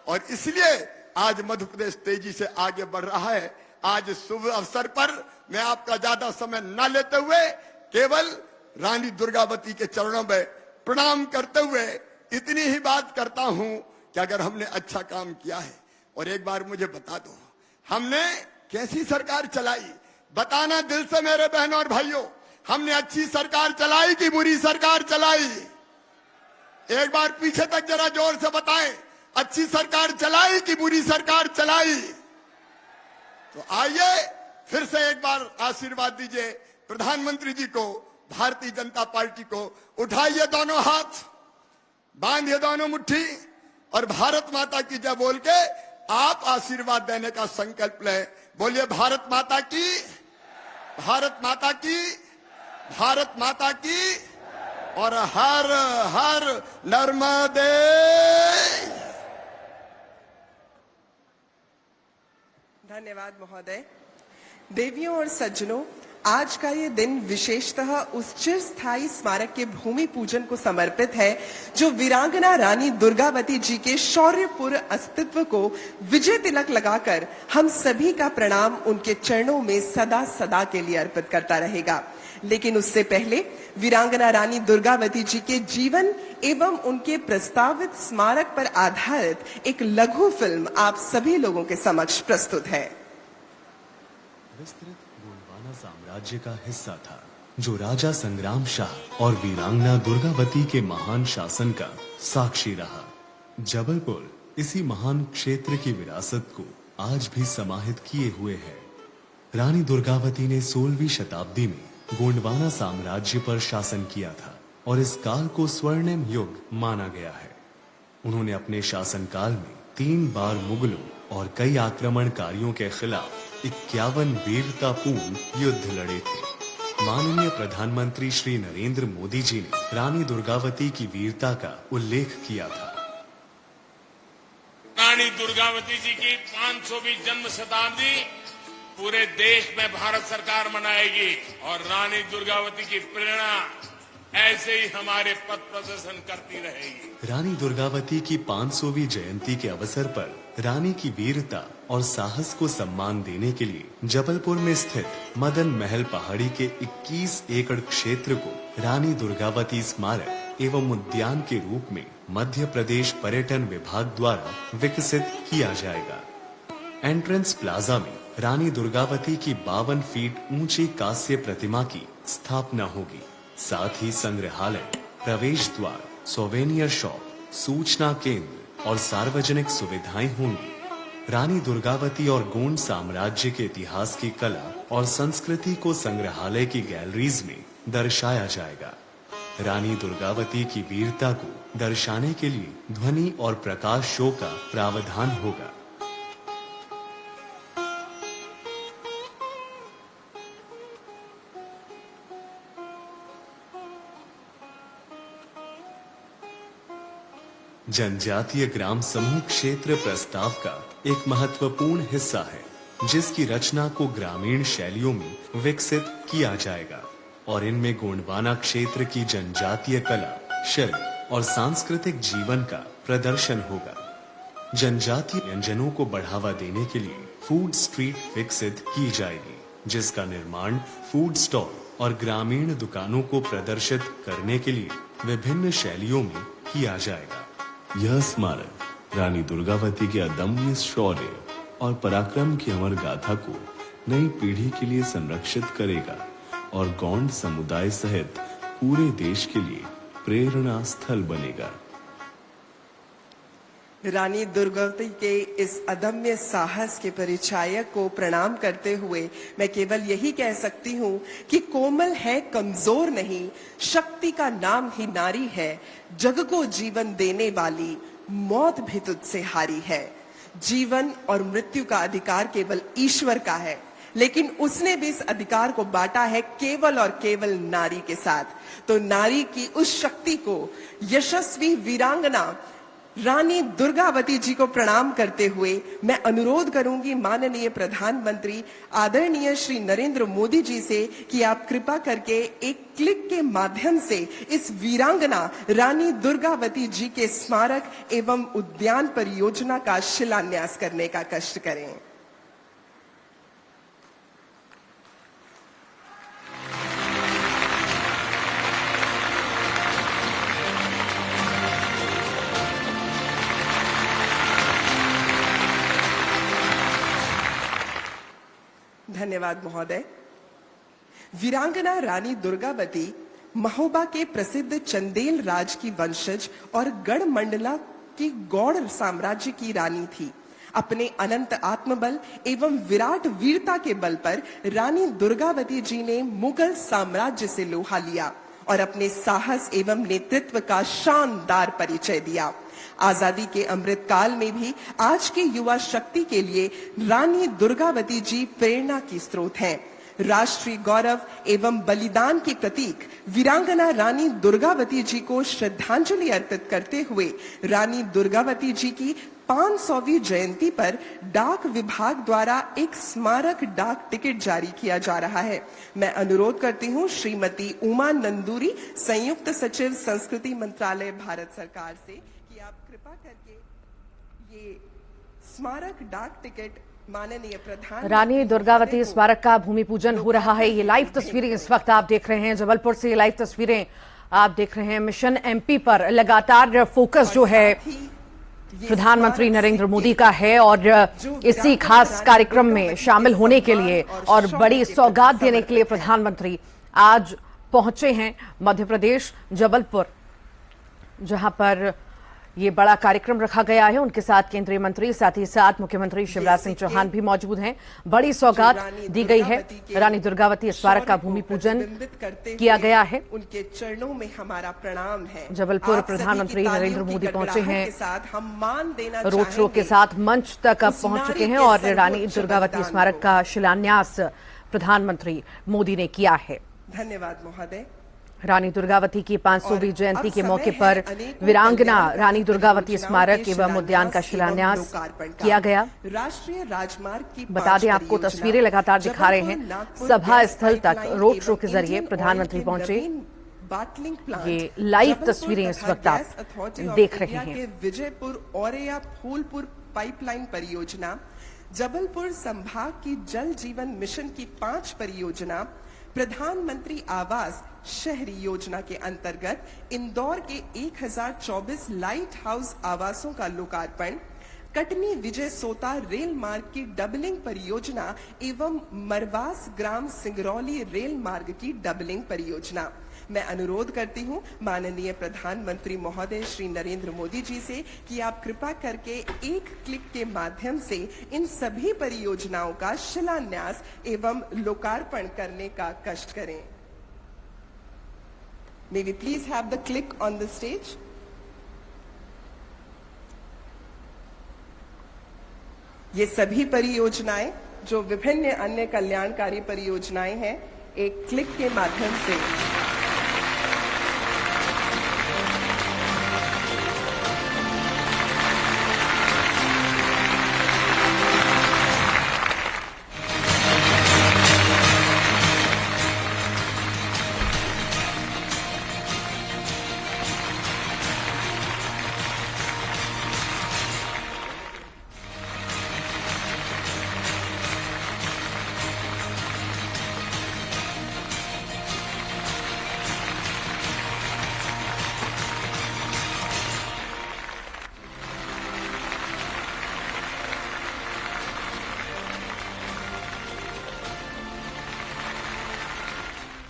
और इसलिए आज मध्य प्रदेश तेजी से आगे बढ़ रहा है। आज शुभ अवसर पर मैं आपका ज्यादा समय न लेते हुए केवल रानी दुर्गावती के चरणों में प्रणाम करते हुए इतनी ही बात करता हूं कि अगर हमने अच्छा काम किया है, और एक बार मुझे बता दो हमने कैसी सरकार चलाई, बताना दिल से मेरे बहनों और भाइयों, हमने अच्छी सरकार चलाई कि बुरी सरकार चलाई? एक बार पीछे तक जरा जोर से बताएं, अच्छी सरकार चलाई कि बुरी सरकार चलाई? तो आइए फिर से एक बार आशीर्वाद दीजिए प्रधानमंत्री जी को, भारतीय जनता पार्टी को। उठाइए दोनों हाथ, बांधिए दोनों मुट्ठी, और भारत माता की जय बोल के आप आशीर्वाद देने का संकल्प लें। बोलिए भारत माता की, भारत माता की, भारत माता की, और हर हर नर्मदे। धन्यवाद महोदय। देवियों और सज्जनों, आज का ये दिन विशेषतः उस चिरस्थायी स्मारक के भूमि पूजन को समर्पित है जो वीरांगना रानी दुर्गावती जी के शौर्यपूर्ण अस्तित्व को विजय तिलक लगाकर हम सभी का प्रणाम उनके चरणों में सदा सदा के लिए अर्पित करता रहेगा। लेकिन उससे पहले वीरांगना रानी दुर्गावती जी के जीवन एवं उनके प्रस्तावित स्मारक पर आधारित एक लघु फिल्म आप सभी लोगों के समक्ष प्रस्तुत है। विस्तृत गोंडवाना साम्राज्य का हिस्सा था जो राजा संग्राम शाह और वीरांगना दुर्गावती के महान शासन का साक्षी रहा। जबलपुर इसी महान क्षेत्र की विरासत को आज भी समाहित किए हुए है। रानी दुर्गावती ने 16वीं शताब्दी में गोंडवाना साम्राज्य पर शासन किया था और इस काल को स्वर्णिम युग माना गया है। उन्होंने अपने शासनकाल में 3 बार मुगलों और कई आक्रमणकारियों के खिलाफ 51 वीरतापूर्ण युद्ध लड़े थे। माननीय प्रधानमंत्री श्री नरेंद्र मोदी जी ने रानी दुर्गावती की वीरता का उल्लेख किया था। रानी दुर्गावती जी की 500वीं जन्म शताब्दी पूरे देश में भारत सरकार मनाएगी और रानी दुर्गावती की प्रेरणा ऐसे ही हमारे पथ प्रदर्शन करती रहेगी। रानी दुर्गावती की 500वीं जयंती के अवसर पर रानी की वीरता और साहस को सम्मान देने के लिए जबलपुर में स्थित मदन महल पहाड़ी के 21 एकड़ क्षेत्र को रानी दुर्गावती स्मारक एवं उद्यान के रूप में मध्य प्रदेश पर्यटन विभाग द्वारा विकसित किया जाएगा। एंट्रेंस प्लाजा में रानी दुर्गावती की 52 फीट ऊंची कांस्य प्रतिमा की स्थापना होगी। साथ ही संग्रहालय, प्रवेश द्वार, सोवेनियर शॉप, सूचना केंद्र और सार्वजनिक सुविधाएं होंगी। रानी दुर्गावती और गोंड साम्राज्य के इतिहास की कला और संस्कृति को संग्रहालय की गैलरीज में दर्शाया जाएगा। रानी दुर्गावती की वीरता को दर्शाने के लिए ध्वनि और प्रकाश शो का प्रावधान होगा। जनजातीय ग्राम समूह क्षेत्र प्रस्ताव का एक महत्वपूर्ण हिस्सा है, जिसकी रचना को ग्रामीण शैलियों में विकसित किया जाएगा और इनमें गोंडवाना क्षेत्र की जनजातीय कला, शिल्प और सांस्कृतिक जीवन का प्रदर्शन होगा। जनजातीय व्यंजनों को बढ़ावा देने के लिए फूड स्ट्रीट विकसित की जाएगी, जिसका निर्माण फूड स्टॉल और ग्रामीण दुकानों को प्रदर्शित करने के लिए विभिन्न शैलियों में किया जाएगा। यह स्मारक रानी दुर्गावती के अदम्य शौर्य और पराक्रम की अमर गाथा को नई पीढ़ी के लिए संरक्षित करेगा और गोंड समुदाय सहित पूरे देश के लिए प्रेरणा स्थल बनेगा। रानी दुर्गावती के इस अदम्य साहस के परिचायक को प्रणाम करते हुए मैं केवल यही कह सकती हूँ कि कोमल है, कमजोर नहीं, शक्ति का नाम ही नारी है, जग को जीवन देने वाली, मौत भी तुझसे हारी है। जीवन और मृत्यु का अधिकार केवल ईश्वर का है, लेकिन उसने भी इस अधिकार को बांटा है केवल और केवल नारी के साथ। तो नारी की उस शक्ति को यशस्वी वीरांगना रानी दुर्गावती जी को प्रणाम करते हुए मैं अनुरोध करूंगी माननीय प्रधानमंत्री आदरणीय श्री नरेंद्र मोदी जी से कि आप कृपा करके एक क्लिक के माध्यम से इस वीरांगना रानी दुर्गावती जी के स्मारक एवं उद्यान परियोजना का शिलान्यास करने का कष्ट करें। धन्यवाद महोदय। वीरांगना रानी दुर्गावती महोबा के प्रसिद्ध चंदेल राज की वंशज और गढ़ मंडला की गौड़ साम्राज्य की रानी थी। अपने अनंत आत्मबल एवं विराट वीरता के बल पर रानी दुर्गावती जी ने मुगल साम्राज्य से लोहा लिया और अपने साहस एवं नेतृत्व का शानदार परिचय दिया। आजादी के अमृत काल में भी आज के युवा शक्ति के लिए रानी दुर्गावती जी प्रेरणा की स्रोत हैं। राष्ट्रीय गौरव एवं बलिदान की प्रतीक वीरांगना रानी दुर्गावती जी को श्रद्धांजलि अर्पित करते हुए रानी दुर्गावती जी की 500वीं जयंती पर डाक विभाग द्वारा एक स्मारक डाक टिकट जारी किया जा रहा है। मैं अनुरोध करती हूँ श्रीमती उमा नंदूरी, संयुक्त सचिव संस्कृति मंत्रालय भारत सरकार से कि आप कृपा करके ये स्मारक डाक टिकट माननीय प्रधान रानी दुर्गावती स्मारक का भूमि पूजन हो रहा है। ये लाइव तस्वीरें इस वक्त आप देख रहे हैं, जबलपुर से ये लाइव तस्वीरें आप देख रहे हैं। मिशन एमपी पर लगातार फोकस जो है प्रधानमंत्री नरेंद्र मोदी का है और इसी खास कार्यक्रम में शामिल होने के लिए और बड़ी सौगात देने के लिए प्रधानमंत्री आज पहुंचे हैं मध्य प्रदेश जबलपुर, जहां पर ये बड़ा कार्यक्रम रखा गया है। उनके साथ केंद्रीय मंत्री, साथ ही साथ मुख्यमंत्री शिवराज सिंह चौहान भी मौजूद हैं। बड़ी सौगात दी गई है। रानी दुर्गावती स्मारक का भूमि पूजन किया गया है। उनके चरणों में हमारा प्रणाम है। जबलपुर प्रधानमंत्री नरेंद्र मोदी पहुंचे हैं, हम मान देना रोड शो के साथ मंच तक अब पहुंच चुके हैं और रानी दुर्गावती स्मारक का शिलान्यास प्रधानमंत्री मोदी ने किया है। धन्यवाद महोदय। रानी दुर्गावती की 500वीं जयंती के मौके पर वीरांगना रानी दुर्गावती स्मारक एवं उद्यान का शिलान्यास किया गया। राष्ट्रीय राजमार्ग की बता दें आपको, तस्वीरें लगातार दिखा रहे हैं। सभा स्थल तक रोड शो के जरिए प्रधानमंत्री पहुंचे। ये लाइव तस्वीरें इस वक्त आप देख रहे हैं। विजयपुर औरैया फूलपुर पाइपलाइन परियोजना, जबलपुर संभाग की जल जीवन मिशन की 5 परियोजना, प्रधानमंत्री आवास शहरी योजना के अंतर्गत इंदौर के 1024 लाइट हाउस आवासों का लोकार्पण, कटनी विजय सोता रेल मार्ग की डबलिंग परियोजना एवं मरवास ग्राम सिंगरौली रेल मार्ग की डबलिंग परियोजना। मैं अनुरोध करती हूं माननीय प्रधानमंत्री महोदय श्री नरेंद्र मोदी जी से कि आप कृपा करके एक क्लिक के माध्यम से इन सभी परियोजनाओं का शिलान्यास एवं लोकार्पण करने का कष्ट करें। May we please have the click on the stage? ये सभी परियोजनाएं जो विभिन्न अन्य कल्याणकारी परियोजनाएं हैं, एक क्लिक के माध्यम से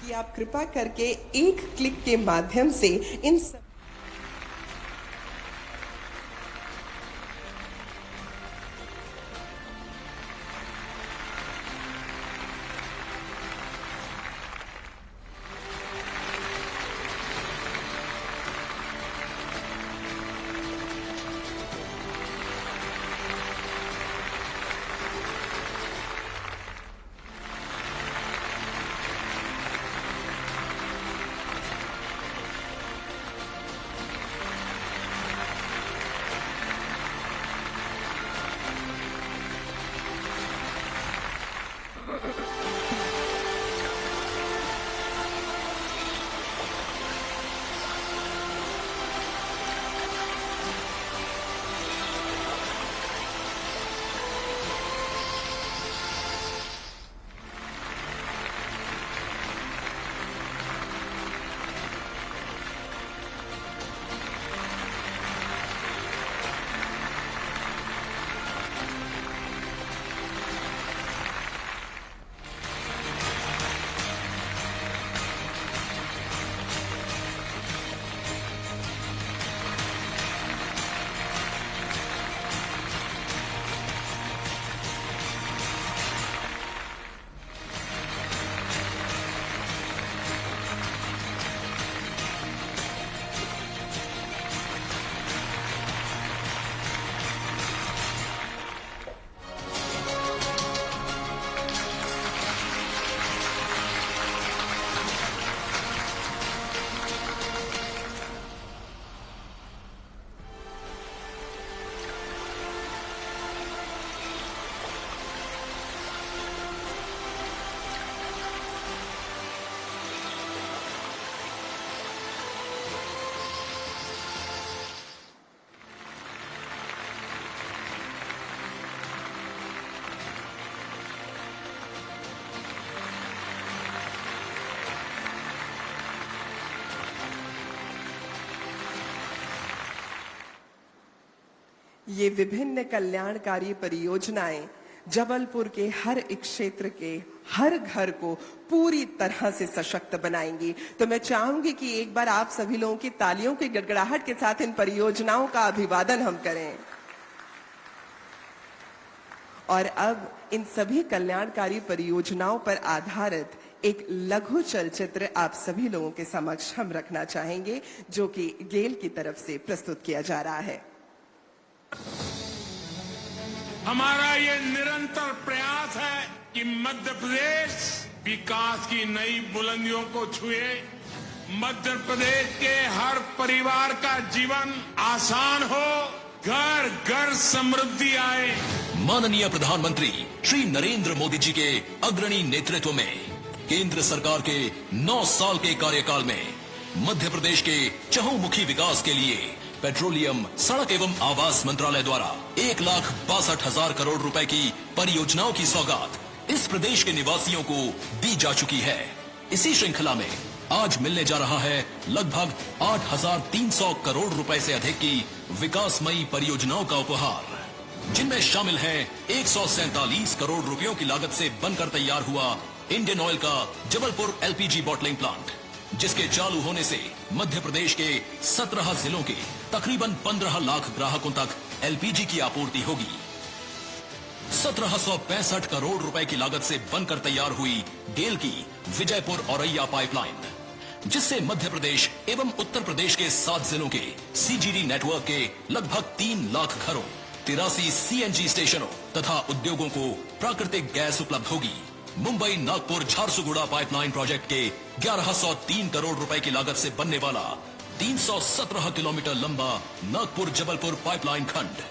कि आप कृपा करके एक क्लिक के माध्यम से इन ये विभिन्न कल्याणकारी परियोजनाएं जबलपुर के हर एक क्षेत्र के हर घर को पूरी तरह से सशक्त बनाएंगी। तो मैं चाहूंगी कि एक बार आप सभी लोगों की तालियों की गड़गड़ाहट के साथ इन परियोजनाओं का अभिवादन हम करें। और अब इन सभी कल्याणकारी परियोजनाओं पर आधारित एक लघु चलचित्र आप सभी लोगों के समक्ष हम रखना चाहेंगे, जो कि गेल की तरफ से प्रस्तुत किया जा रहा है। हमारा ये निरंतर प्रयास है कि मध्य प्रदेश विकास की नई बुलंदियों को छुए, मध्य प्रदेश के हर परिवार का जीवन आसान हो, घर घर समृद्धि आए। माननीय प्रधानमंत्री श्री नरेंद्र मोदी जी के अग्रणी नेतृत्व में केंद्र सरकार के 9 साल के कार्यकाल में मध्य प्रदेश के चहुमुखी विकास के लिए पेट्रोलियम, सड़क एवं आवास मंत्रालय द्वारा 1,62,000 करोड़ रुपए की परियोजनाओं की सौगात इस प्रदेश के निवासियों को दी जा चुकी है। इसी श्रृंखला में आज मिलने जा रहा है लगभग 8,300 करोड़ रुपए से अधिक की विकासमयी परियोजनाओं का उपहार, जिनमें शामिल है 147 करोड़ रुपयों की लागत से बनकर तैयार हुआ इंडियन ऑयल का जबलपुर LPG बॉटलिंग प्लांट, जिसके चालू होने से मध्य प्रदेश के 17 जिलों के तकरीबन 15 लाख ग्राहकों तक एलपीजी की आपूर्ति होगी। 1765 करोड़ रुपए की लागत से बनकर तैयार हुई गेल की विजयपुर औरैया पाइपलाइन, जिससे मध्य प्रदेश एवं उत्तर प्रदेश के 7 जिलों के सीजीडी नेटवर्क के लगभग 3 लाख घरों, 83 सीएनजी स्टेशनों तथा उद्योगों को प्राकृतिक गैस उपलब्ध होगी। मुंबई नागपुर झारसुगुड़ा पाइपलाइन प्रोजेक्ट के 1103 करोड़ रुपए की लागत से बनने वाला 317 किलोमीटर लंबा नागपुर जबलपुर पाइपलाइन खंड,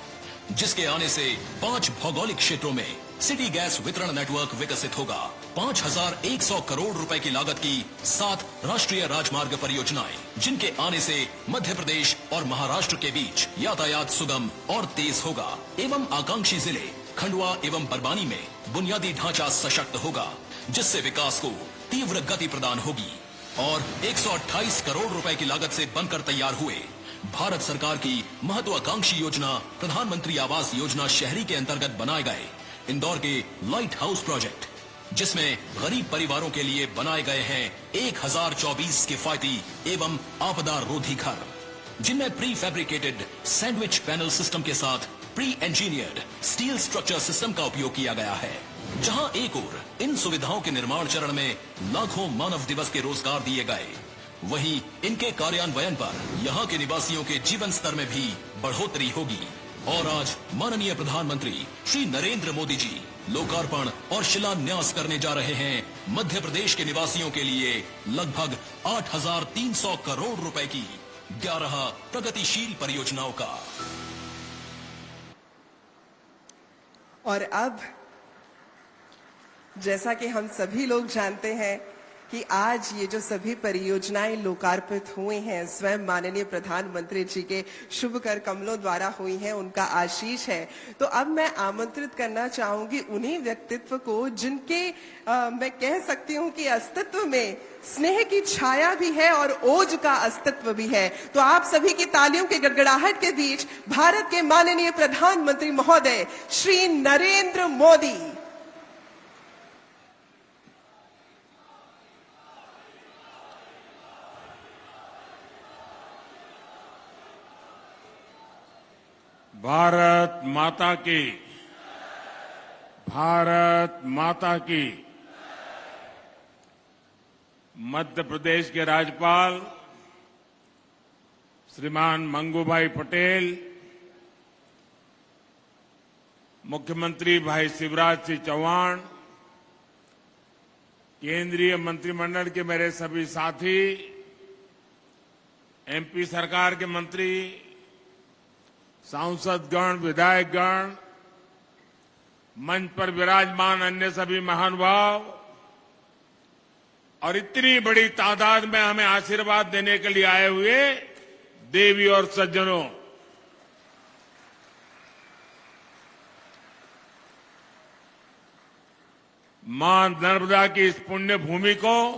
जिसके आने से 5 भौगोलिक क्षेत्रों में सिटी गैस वितरण नेटवर्क विकसित होगा। 5100 करोड़ रुपए की लागत की 7 राष्ट्रीय राजमार्ग परियोजनाएं, जिनके आने से मध्य प्रदेश और महाराष्ट्र के बीच यातायात सुगम और तेज होगा एवं आकांक्षी जिले खंडवा एवं बरवानी में बुनियादी ढांचा सशक्त होगा, जिससे विकास को तीव्र गति प्रदान होगी। और 128 करोड़ रुपए की लागत से बनकर तैयार हुए भारत सरकार की महत्वाकांक्षी योजना प्रधानमंत्री आवास योजना शहरी के अंतर्गत बनाए गए इंदौर के लाइट हाउस प्रोजेक्ट, जिसमें गरीब परिवारों के लिए बनाए गए हैं 1024 किफायती एवं आपदा रोधी घर, जिनमें pre fabricated sandwich panel system के साथ pre engineered steel structure system का उपयोग किया गया है। जहां एक ओर इन सुविधाओं के निर्माण चरण में लाखों मानव दिवस के रोजगार दिए गए, वहीं इनके कार्यान्वयन पर यहां के निवासियों के जीवन स्तर में भी बढ़ोतरी होगी। और आज माननीय प्रधानमंत्री श्री नरेंद्र मोदी जी लोकार्पण और शिलान्यास करने जा रहे हैं मध्य प्रदेश के निवासियों के लिए लगभग 8300 करोड़ रुपए की 11 प्रगतिशील परियोजनाओं का। और अब जैसा कि हम सभी लोग जानते हैं कि आज ये जो सभी परियोजनाएं लोकार्पित हुई हैं, स्वयं माननीय प्रधानमंत्री जी के शुभ कर कमलों द्वारा हुई हैं, उनका आशीष है। तो अब मैं आमंत्रित करना चाहूंगी उन्हीं व्यक्तित्व को जिनके मैं कह सकती हूं कि अस्तित्व में स्नेह की छाया भी है और ओज का अस्तित्व भी है। तो आप सभी की तालियों की गड़गड़ाहट के बीच भारत के माननीय प्रधानमंत्री महोदय श्री नरेंद्र मोदी। भारत माता की, भारत माता की। मध्य प्रदेश के राज्यपाल श्रीमान मंगूभाई पटेल, मुख्यमंत्री भाई शिवराज सिंह चौहान, केंद्रीय मंत्रिमंडल के मेरे सभी साथी, एमपी सरकार के मंत्री, सांसदगण, विधायकगण, मंच पर विराजमान अन्य सभी महानुभाव और इतनी बड़ी तादाद में हमें आशीर्वाद देने के लिए आए हुए देवी और सज्जनों, मां नर्मदा की इस पुण्य भूमि को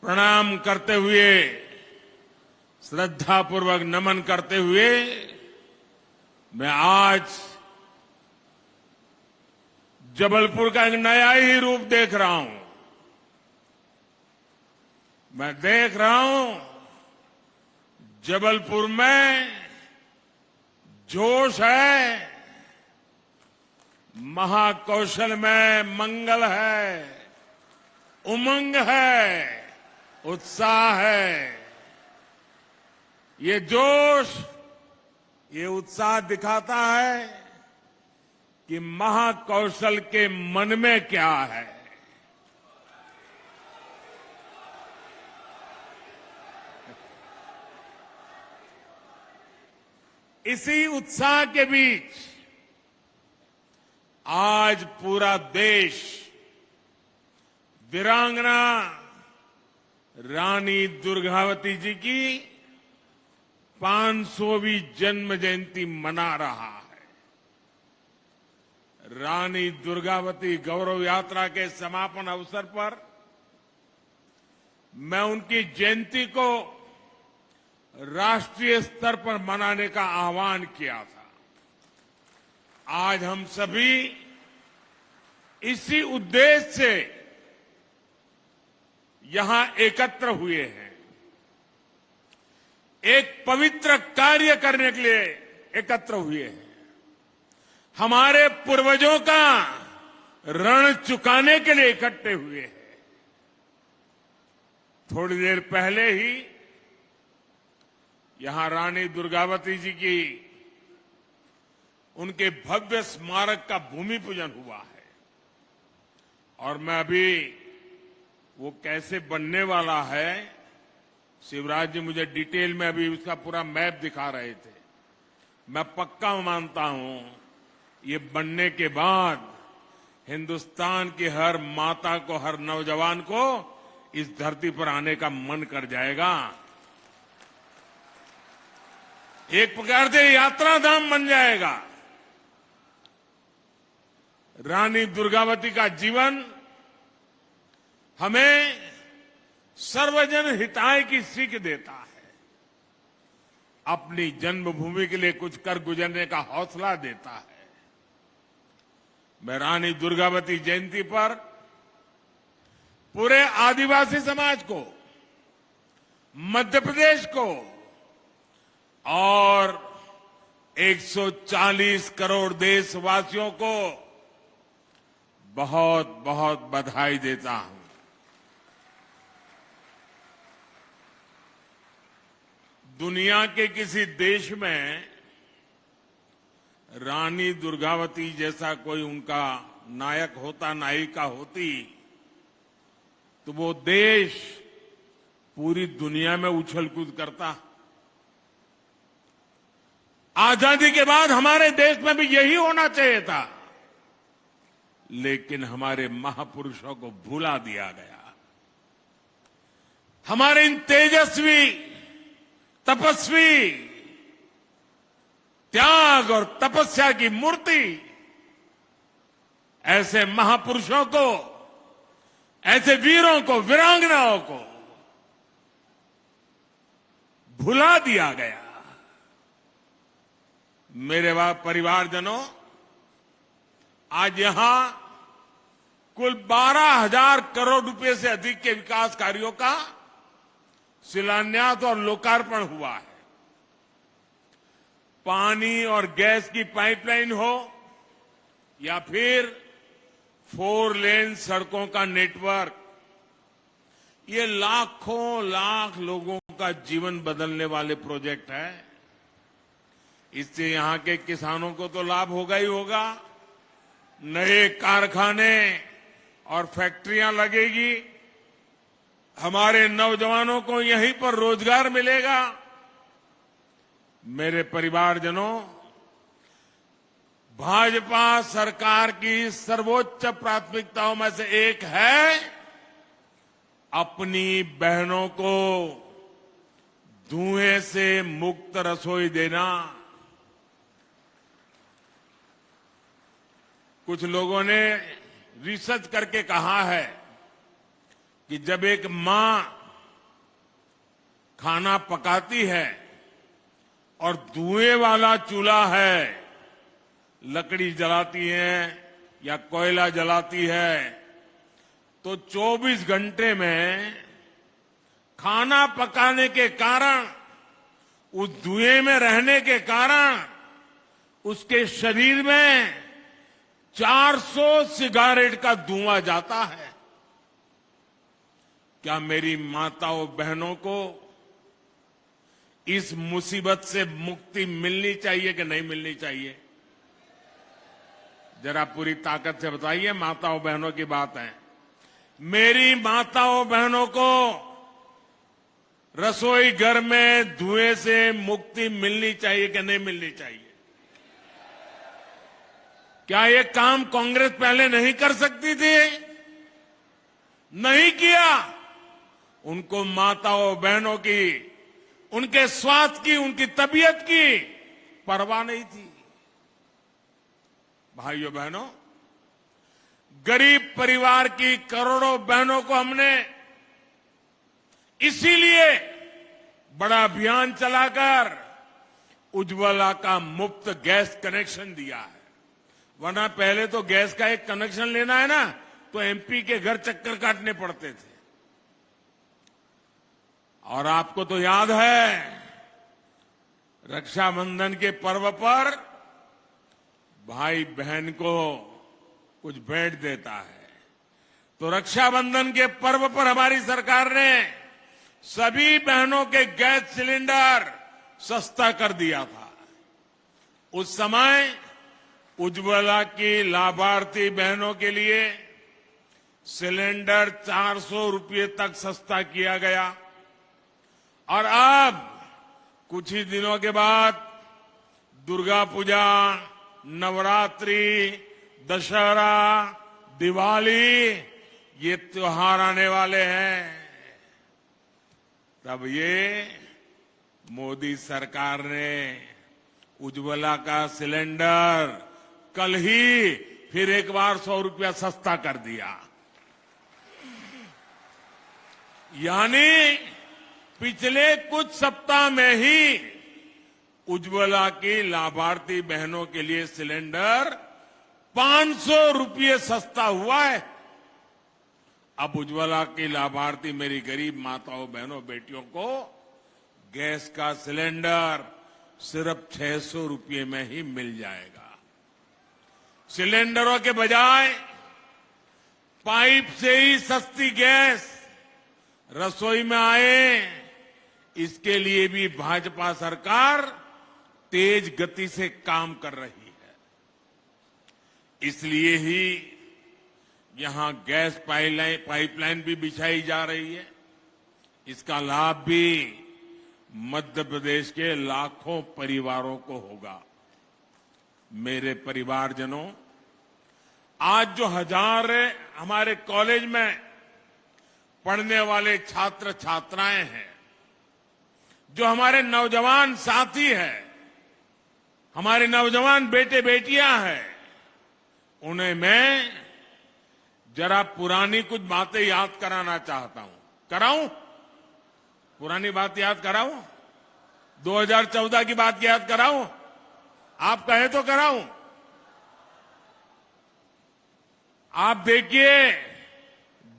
प्रणाम करते हुए, श्रद्धापूर्वक नमन करते हुए मैं आज जबलपुर का एक नया ही रूप देख रहा हूं। मैं देख रहा हूं जबलपुर में जोश है, महाकौशल में मंगल है, उमंग है, उत्साह है। ये जोश, ये उत्साह दिखाता है कि महाकौशल के मन में क्या है। इसी उत्साह के बीच आज पूरा देश वीरांगना रानी दुर्गावती जी की 500वीं जन्म जयंती मना रहा है। रानी दुर्गावती गौरव यात्रा के समापन अवसर पर मैं उनकी जयंती को राष्ट्रीय स्तर पर मनाने का आह्वान किया था। आज हम सभी इसी उद्देश्य से यहां एकत्र हुए हैं, एक पवित्र कार्य करने के लिए एकत्र हुए हैं, हमारे पूर्वजों का ऋण चुकाने के लिए इकट्ठे हुए हैं। थोड़ी देर पहले ही यहां रानी दुर्गावती जी की उनके भव्य स्मारक का भूमि पूजन हुआ है और मैं अभी वो कैसे बनने वाला है, शिवराज जी मुझे डिटेल में अभी उसका पूरा मैप दिखा रहे थे। मैं पक्का मानता हूं ये बनने के बाद हिंदुस्तान की हर माता को, हर नौजवान को इस धरती पर आने का मन कर जाएगा। एक प्रकार से यात्रा धाम बन जाएगा। रानी दुर्गावती का जीवन हमें सर्वजन हिताय की सीख देता है, अपनी जन्मभूमि के लिए कुछ कर गुजरने का हौसला देता है। मैं रानी दुर्गावती जयंती पर पूरे आदिवासी समाज को, मध्य प्रदेश को और 140 करोड़ देशवासियों को बहुत बहुत बधाई देता हूं। दुनिया के किसी देश में रानी दुर्गावती जैसा कोई उनका नायक होता, नायिका होती, तो वो देश पूरी दुनिया में उछल कूद करता। आजादी के बाद हमारे देश में भी यही होना चाहिए था, लेकिन हमारे महापुरुषों को भुला दिया गया। हमारे इन तेजस्वी, तपस्वी, त्याग और तपस्या की मूर्ति ऐसे महापुरुषों को, ऐसे वीरों को, वीरांगनाओं को भुला दिया गया। मेरे परिवारजनों, आज यहां कुल 12,000 करोड़ रुपए से अधिक के विकास कार्यों का शिलान्यास और लोकार्पण हुआ है। पानी और गैस की पाइपलाइन हो या फिर 4 लेन सड़कों का नेटवर्क, ये लाखों लाख लोगों का जीवन बदलने वाले प्रोजेक्ट है। इससे यहां के किसानों को तो लाभ होगा ही होगा, नए कारखाने और फैक्ट्रियां लगेगी, हमारे नौजवानों को यहीं पर रोजगार मिलेगा। मेरे परिवारजनों, भाजपा सरकार की सर्वोच्च प्राथमिकताओं में से एक है अपनी बहनों को धुएं से मुक्त रसोई देना। कुछ लोगों ने रिसर्च करके कहा है कि जब एक मां खाना पकाती है और धुएं वाला चूल्हा है, लकड़ी जलाती है या कोयला जलाती है, तो 24 घंटे में खाना पकाने के कारण, उस धुएं में रहने के कारण उसके शरीर में 400 सिगारेट का धुआं जाता है। क्या मेरी माताओं बहनों को इस मुसीबत से मुक्ति मिलनी चाहिए कि नहीं मिलनी चाहिए? जरा पूरी ताकत से बताइए। माताओं बहनों की बात है। मेरी माताओं बहनों को रसोई घर में धुएं से मुक्ति मिलनी चाहिए कि नहीं मिलनी चाहिए? क्या ये काम कांग्रेस पहले नहीं कर सकती थी? नहीं किया। उनको माताओं बहनों की, उनके स्वास्थ्य की, उनकी तबीयत की परवाह नहीं थी। भाइयों बहनों, गरीब परिवार की करोड़ों बहनों को हमने इसीलिए बड़ा अभियान चलाकर उज्ज्वला का मुफ्त गैस कनेक्शन दिया है। वरना पहले तो गैस का एक कनेक्शन लेना है ना, तो एमपी के घर चक्कर काटने पड़ते थे। और आपको तो याद है रक्षाबंधन के पर्व पर भाई बहन को कुछ भेंट देता है। तो रक्षाबंधन के पर्व पर हमारी सरकार ने सभी बहनों के गैस सिलेंडर सस्ता कर दिया था। उस समय उज्ज्वला की लाभार्थी बहनों के लिए सिलेंडर 400 रुपये तक सस्ता किया गया और अब कुछ ही दिनों के बाद दुर्गा पूजा, नवरात्रि, दशहरा, दिवाली ये त्योहार आने वाले हैं। तब ये मोदी सरकार ने उज्ज्वला का सिलेंडर कल ही फिर एक बार 100 रुपया सस्ता कर दिया। यानी पिछले कुछ सप्ताह में ही उज्ज्वला की लाभार्थी बहनों के लिए सिलेंडर 500 रुपये सस्ता हुआ है। अब उज्ज्वला की लाभार्थी मेरी गरीब माताओं, बहनों, बेटियों को गैस का सिलेंडर सिर्फ 600 रुपये में ही मिल जाएगा। सिलेंडरों के बजाय पाइप से ही सस्ती गैस रसोई में आए, इसके लिए भी भाजपा सरकार तेज गति से काम कर रही है। इसलिए ही यहां गैस पाइपलाइन भी बिछाई जा रही है। इसका लाभ भी मध्य प्रदेश के लाखों परिवारों को होगा। मेरे परिवारजनों, आज जो हजार हमारे कॉलेज में पढ़ने वाले छात्र छात्राएं हैं, जो हमारे नौजवान साथी हैं, हमारे नौजवान बेटे बेटियां हैं, उन्हें मैं जरा पुरानी कुछ बातें याद कराना चाहता हूं। कराऊं? पुरानी बात याद कराऊं? 2014 की बात याद कराऊं? आप कहें तो कराऊं। आप देखिए,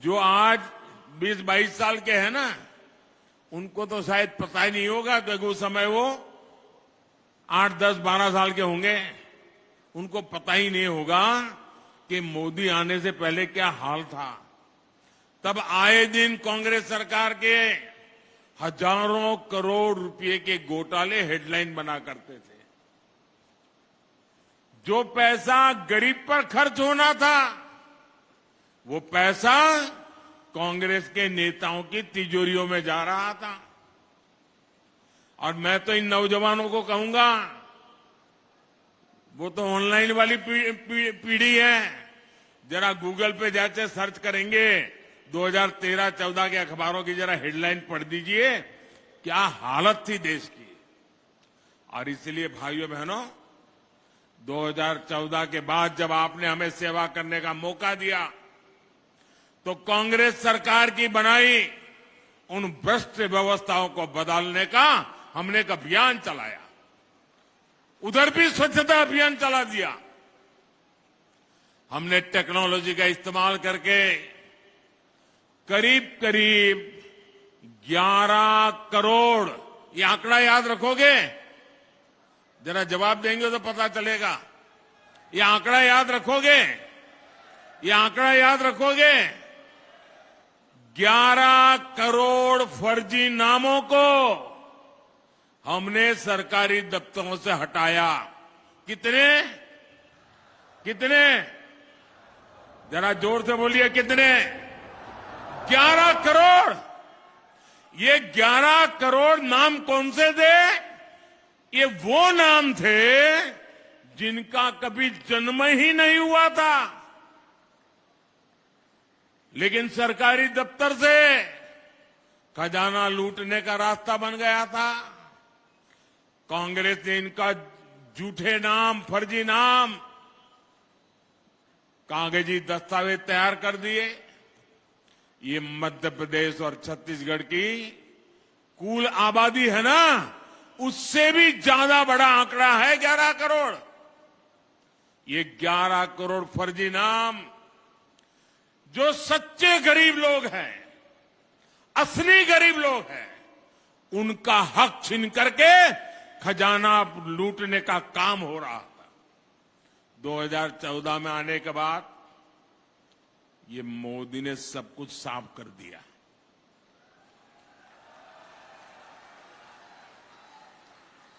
जो आज 20-22 साल के हैं ना, उनको तो शायद पता ही नहीं होगा क्योंकि उस समय वो 8, 10, 12 साल के होंगे। उनको पता ही नहीं होगा कि मोदी आने से पहले क्या हाल था। तब आए दिन कांग्रेस सरकार के हजारों करोड़ रुपए के घोटाले हेडलाइन बना करते थे। जो पैसा गरीब पर खर्च होना था, वो पैसा कांग्रेस के नेताओं की तिजोरियों में जा रहा था। और मैं तो इन नौजवानों को कहूंगा, वो तो ऑनलाइन वाली पीढ़ी है, जरा गूगल पे जाके सर्च करेंगे 2013-14 के अखबारों की जरा हेडलाइन पढ़ दीजिए, क्या हालत थी देश की। और इसलिए भाइयों बहनों, 2014 के बाद जब आपने हमें सेवा करने का मौका दिया, तो कांग्रेस सरकार की बनाई उन भ्रष्ट व्यवस्थाओं को बदलने का हमने एक अभियान चलाया। उधर भी स्वच्छता अभियान चला दिया। हमने टेक्नोलॉजी का इस्तेमाल करके करीब करीब 11 करोड़, ये आंकड़ा याद रखोगे? जरा जवाब देंगे तो पता चलेगा। ये आंकड़ा याद रखोगे? ये आंकड़ा याद रखोगे? 11 करोड़ फर्जी नामों को हमने सरकारी दफ्तरों से हटाया। कितने? कितने? जरा जोर से बोलिए, कितने? 11 करोड़। ये 11 करोड़ नाम कौन से थे? ये वो नाम थे जिनका कभी जन्म ही नहीं हुआ था, लेकिन सरकारी दफ्तर से खजाना लूटने का रास्ता बन गया था। कांग्रेस ने इनका झूठे नाम, फर्जी नाम, कागजी दस्तावेज तैयार कर दिए। ये मध्य प्रदेश और छत्तीसगढ़ की कुल आबादी है ना, उससे भी ज्यादा बड़ा आंकड़ा है 11 करोड़। ये 11 करोड़ फर्जी नाम, जो सच्चे गरीब लोग हैं, असली गरीब लोग हैं, उनका हक छीन करके खजाना लूटने का काम हो रहा था। 2014 में आने के बाद ये मोदी ने सब कुछ साफ कर दिया।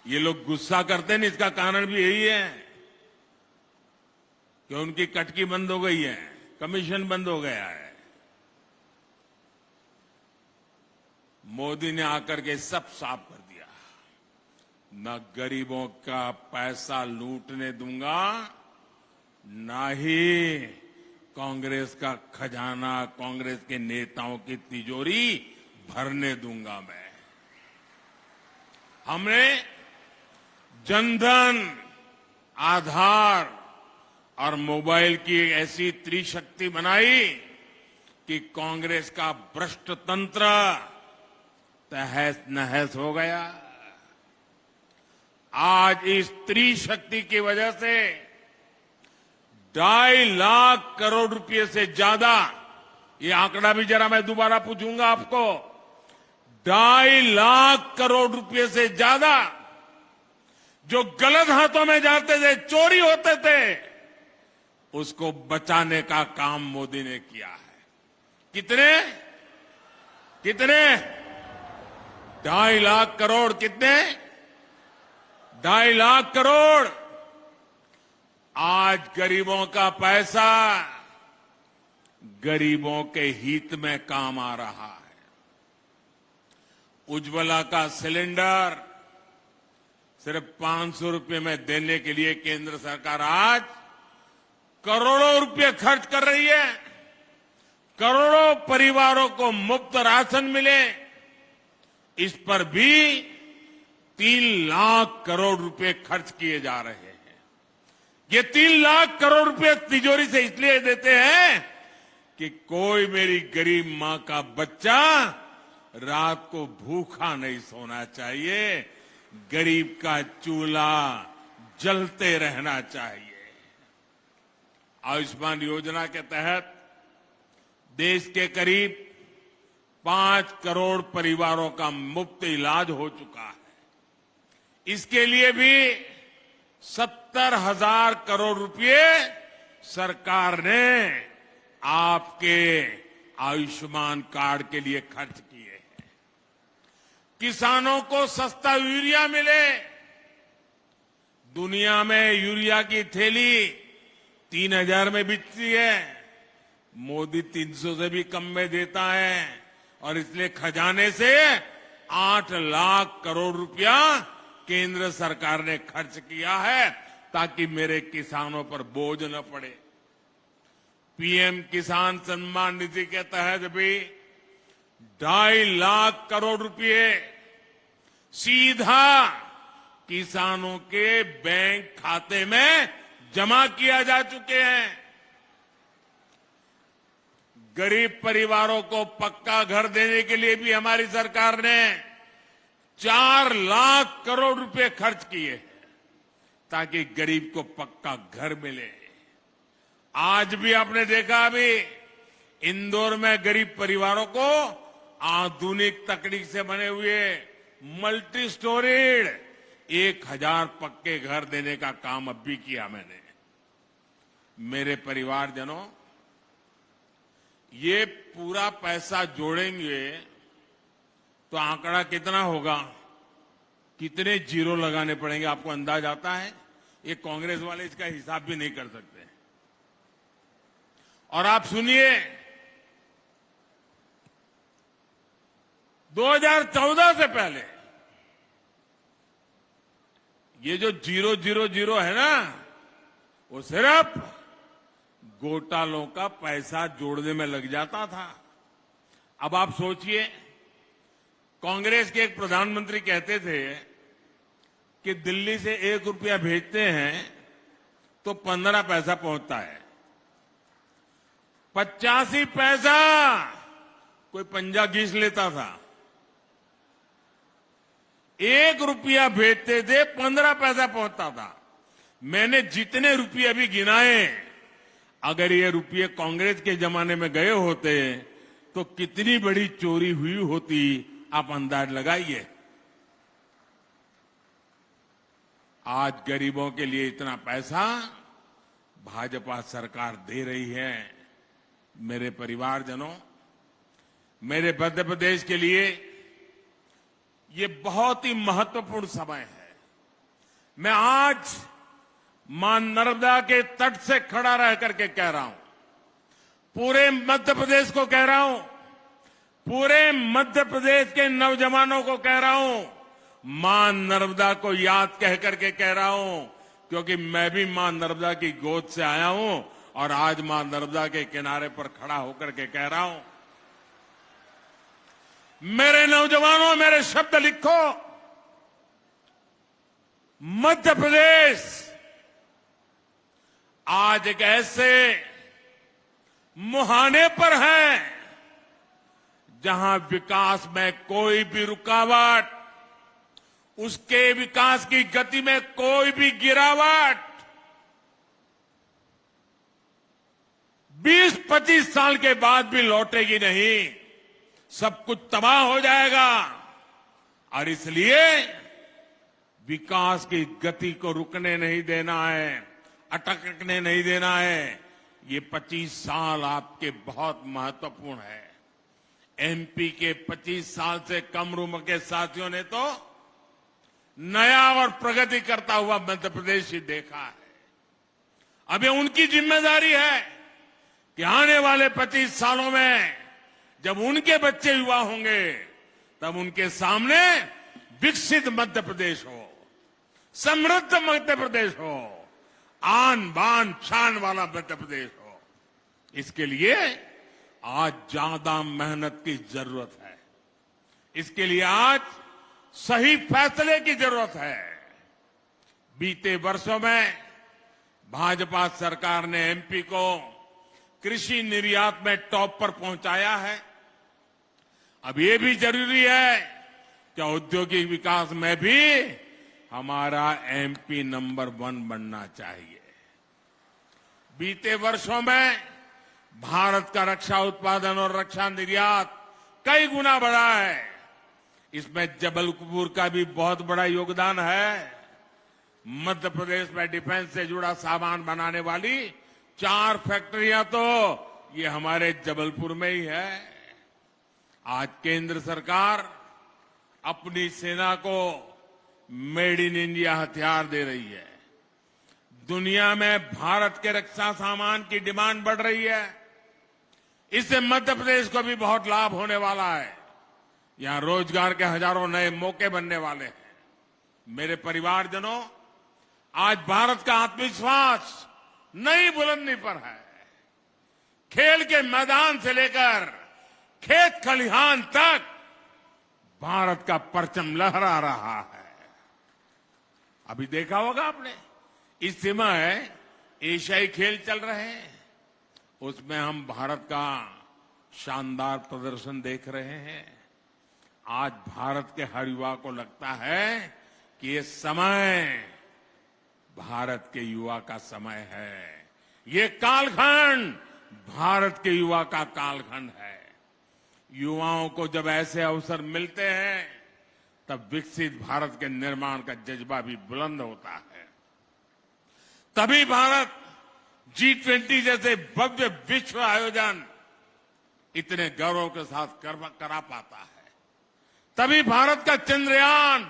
ये लोग गुस्सा करते हैं, इसका कारण भी यही है कि उनकी कटकी बंद हो गई है, कमीशन बंद हो गया है। मोदी ने आकर के सब साफ कर दिया। न गरीबों का पैसा लूटने दूंगा, न ही कांग्रेस का खजाना, कांग्रेस के नेताओं की तिजोरी भरने दूंगा मैं। हमने जनधन, आधार और मोबाइल की एक ऐसी त्रिशक्ति बनाई कि कांग्रेस का भ्रष्ट तंत्र तहस नहस हो गया। आज इस त्रिशक्ति की वजह से 2.5 लाख करोड़ रुपए से ज्यादा, ये आंकड़ा भी जरा मैं दोबारा पूछूंगा आपको, 2.5 लाख करोड़ रुपए से ज्यादा जो गलत हाथों में जाते थे, चोरी होते थे, उसको बचाने का काम मोदी ने किया है। कितने 2.5 लाख करोड़। कितने? 2.5 लाख करोड़। आज गरीबों का पैसा गरीबों के हित में काम आ रहा है। उज्ज्वला का सिलेंडर सिर्फ 500 रुपए में देने के लिए केंद्र सरकार आज करोड़ों रुपए खर्च कर रही है। करोड़ों परिवारों को मुफ्त राशन मिले, इस पर भी 3 लाख करोड़ रुपए खर्च किए जा रहे हैं। ये 3 लाख करोड़ रुपए तिजोरी से इसलिए देते हैं कि कोई मेरी गरीब मां का बच्चा रात को भूखा नहीं सोना चाहिए, गरीब का चूल्हा जलते रहना चाहिए। आयुष्मान योजना के तहत देश के करीब 5 करोड़ परिवारों का मुफ्त इलाज हो चुका है। इसके लिए भी 70,000 करोड़ रुपए सरकार ने आपके आयुष्मान कार्ड के लिए खर्च किए हैं। किसानों को सस्ता यूरिया मिले। दुनिया में यूरिया की थैली 3,000 में बिकती है, मोदी 300 से भी कम में देता है, और इसलिए खजाने से 8 लाख करोड़ रुपया केंद्र सरकार ने खर्च किया है ताकि मेरे किसानों पर बोझ न पड़े। पीएम किसान सम्मान निधि के तहत भी 2.5 लाख करोड़ रुपए सीधा किसानों के बैंक खाते में जमा किया जा चुके हैं। गरीब परिवारों को पक्का घर देने के लिए भी हमारी सरकार ने 4 लाख करोड़ रुपए खर्च किए हैं ताकि गरीब को पक्का घर मिले। आज भी आपने देखा, अभी इंदौर में गरीब परिवारों को आधुनिक तकनीक से बने हुए मल्टी स्टोरेड 1000 पक्के घर देने का काम अब भी किया मैंने। मेरे परिवारजनों, ये पूरा पैसा जोड़ेंगे तो आंकड़ा कितना होगा? कितने जीरो लगाने पड़ेंगे? आपको अंदाज आता है? ये कांग्रेस वाले इसका हिसाब भी नहीं कर सकते। और आप सुनिए, 2014 से पहले ये जो 000 है ना, वो सिर्फ घोटालों का पैसा जोड़ने में लग जाता था। अब आप सोचिए, कांग्रेस के एक प्रधानमंत्री कहते थे कि दिल्ली से 1 रुपया भेजते हैं तो 15 पैसा पहुंचता है। 85 पैसा कोई पंजा घीस लेता था। 1 रुपया भेजते थे, 15 पैसा पहुंचता था। मैंने जितने रुपये अभी गिनाए, अगर ये रुपये कांग्रेस के जमाने में गए होते तो कितनी बड़ी चोरी हुई होती, आप अंदाज लगाइए। आज गरीबों के लिए इतना पैसा भाजपा सरकार दे रही है। मेरे परिवारजनों, मेरे मध्य प्रदेश के लिए ये बहुत ही महत्वपूर्ण समय है। मैं आज मां नर्मदा के तट से खड़ा रह करके कह रहा हूं, पूरे मध्य प्रदेश को कह रहा हूं, पूरे मध्य प्रदेश के नौजवानों को कह रहा हूं, मां नर्मदा को याद कह करके कह रहा हूं, क्योंकि मैं भी मां नर्मदा की गोद से आया हूं और आज मां नर्मदा के किनारे पर खड़ा होकर के कह रहा हूं, मेरे नौजवानों, मेरे शब्द लिखो। मध्य प्रदेश आज एक ऐसे मुहाने पर है जहां विकास में कोई भी रुकावट, उसके विकास की गति में कोई भी गिरावट 20-25 साल के बाद भी लौटेगी नहीं। सब कुछ तबाह हो जाएगा और इसलिए विकास की गति को रुकने नहीं देना है, अटकने नहीं देना है। ये 25 साल आपके बहुत महत्वपूर्ण है। एमपी के 25 साल से कम उम्र के साथियों ने तो नया और प्रगति करता हुआ मध्य प्रदेश ही देखा है। अब ये उनकी जिम्मेदारी है कि आने वाले 25 सालों में जब उनके बच्चे युवा होंगे तब उनके सामने विकसित मध्य प्रदेश हो, समृद्ध मध्य प्रदेश हो, आन बान शान वाला मध्य प्रदेश हो। इसके लिए आज ज्यादा मेहनत की जरूरत है। इसके लिए आज सही फैसले की जरूरत है। बीते वर्षों में भाजपा सरकार ने एमपी को कृषि निर्यात में टॉप पर पहुंचाया है। अब ये भी जरूरी है कि औद्योगिक विकास में भी हमारा एमपी नंबर 1 बनना चाहिए। बीते वर्षों में भारत का रक्षा उत्पादन और रक्षा निर्यात कई गुना बढ़ा है। इसमें जबलपुर का भी बहुत बड़ा योगदान है। मध्य प्रदेश में डिफेंस से जुड़ा सामान बनाने वाली 4 फैक्ट्रियां तो ये हमारे जबलपुर में ही है। आज केंद्र सरकार अपनी सेना को मेड इन इंडिया हथियार दे रही है। दुनिया में भारत के रक्षा सामान की डिमांड बढ़ रही है। इससे मध्य प्रदेश को भी बहुत लाभ होने वाला है। यहां रोजगार के हजारों नए मौके बनने वाले हैं। मेरे परिवारजनों, आज भारत का आत्मविश्वास नई बुलंदी पर है। खेल के मैदान से लेकर खेत खलिहान तक भारत का परचम लहरा रहा है। अभी देखा होगा आपने, इस समय एशियाई खेल चल रहे हैं, उसमें हम भारत का शानदार प्रदर्शन देख रहे हैं। आज भारत के हर युवा को लगता है कि ये समय भारत के युवा का समय है। ये कालखंड भारत के युवा का कालखंड है। युवाओं को जब ऐसे अवसर मिलते हैं तब विकसित भारत के निर्माण का जज्बा भी बुलंद होता है। तभी भारत G20 जैसे भव्य विश्व आयोजन इतने गौरव के साथ करा पाता है। तभी भारत का चंद्रयान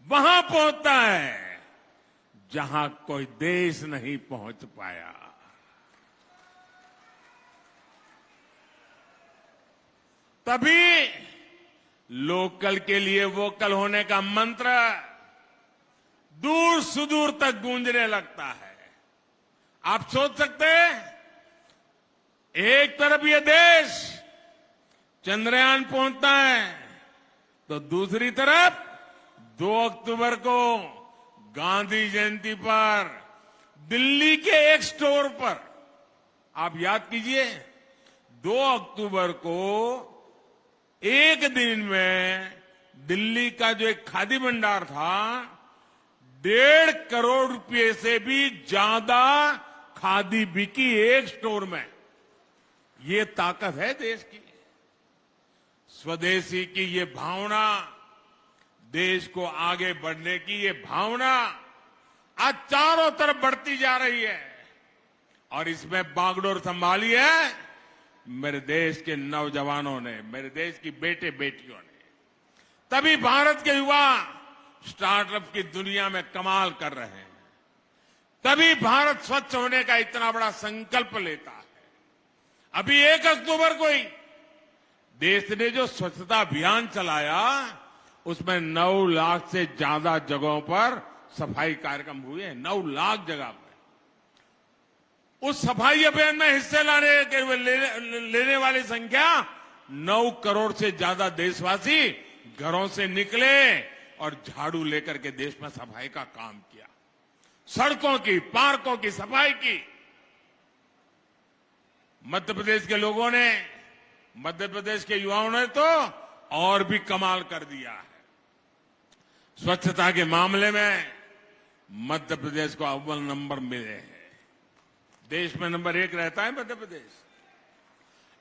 वहां पहुंचता है जहां कोई देश नहीं पहुंच पाया। तभी लोकल के लिए वोकल होने का मंत्र दूर सुदूर तक गूंजने लगता है। आप सोच सकते हैं, एक तरफ ये देश चंद्रयान पहुंचता है तो दूसरी तरफ 2 अक्टूबर को गांधी जयंती पर दिल्ली के एक स्टोर पर, आप याद कीजिए, 2 अक्टूबर को एक दिन में दिल्ली का जो एक खादी भंडार था, 1.5 करोड़ रुपए से भी ज्यादा खादी बिकी एक स्टोर में। ये ताकत है देश की। स्वदेशी की ये भावना देश को आगे बढ़ने की ये भावना आज चारों तरफ बढ़ती जा रही है और इसमें बागडोर संभाली है मेरे देश के नौजवानों ने, मेरे देश की बेटे बेटियों ने। तभी भारत के युवा स्टार्टअप की दुनिया में कमाल कर रहे हैं। तभी भारत स्वच्छ होने का इतना बड़ा संकल्प लेता है। अभी 1 अक्टूबर को ही देश ने जो स्वच्छता अभियान चलाया उसमें 9 लाख से ज्यादा जगहों पर सफाई कार्यक्रम हुए हैं। 9 लाख जगह पर उस सफाई अभियान में हिस्से लेने वाली संख्या 9 करोड़ से ज्यादा देशवासी घरों से निकले और झाड़ू लेकर के देश में सफाई का काम किया। सड़कों की, पार्कों की सफाई की। मध्य प्रदेश के लोगों ने, मध्य प्रदेश के युवाओं ने तो और भी कमाल कर दिया है। स्वच्छता के मामले में मध्य प्रदेश को अव्वल नंबर मिले हैं। देश में नंबर 1 रहता है मध्य प्रदेश।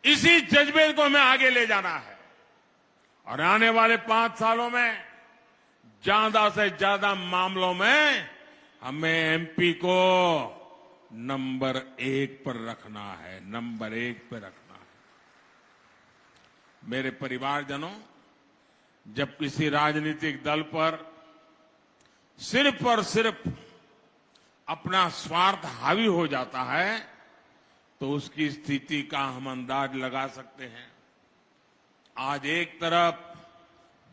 इसी जज्बे को हमें आगे ले जाना है और आने वाले 5 सालों में ज्यादा से ज्यादा मामलों में हमें एमपी को नंबर 1 पर रखना है, नंबर 1 पर रखना है। मेरे परिवारजनों, जब किसी राजनीतिक दल पर सिर्फ और सिर्फ अपना स्वार्थ हावी हो जाता है तो उसकी स्थिति का हम अंदाज लगा सकते हैं। आज एक तरफ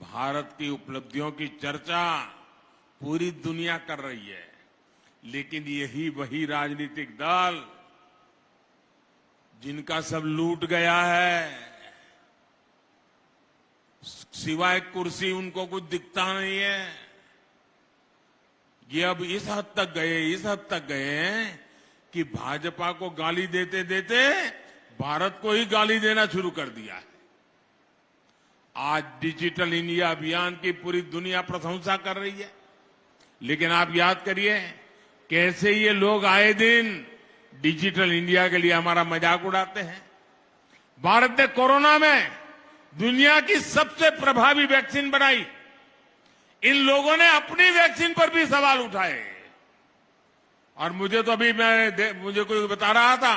भारत की उपलब्धियों की चर्चा पूरी दुनिया कर रही है, लेकिन यही वही राजनीतिक दल जिनका सब लूट गया है, सिवाय कुर्सी उनको कुछ दिखता नहीं है। ये अब इस हद तक गए हैं कि भाजपा को गाली देते देते भारत को ही गाली देना शुरू कर दिया है। आज डिजिटल इंडिया अभियान की पूरी दुनिया प्रशंसा कर रही है, लेकिन आप याद करिए कैसे ये लोग आए दिन डिजिटल इंडिया के लिए हमारा मजाक उड़ाते हैं। भारत ने कोरोना में दुनिया की सबसे प्रभावी वैक्सीन बनाई। इन लोगों ने अपनी वैक्सीन पर भी सवाल उठाए और मुझे तो अभी मुझे कोई बता रहा था,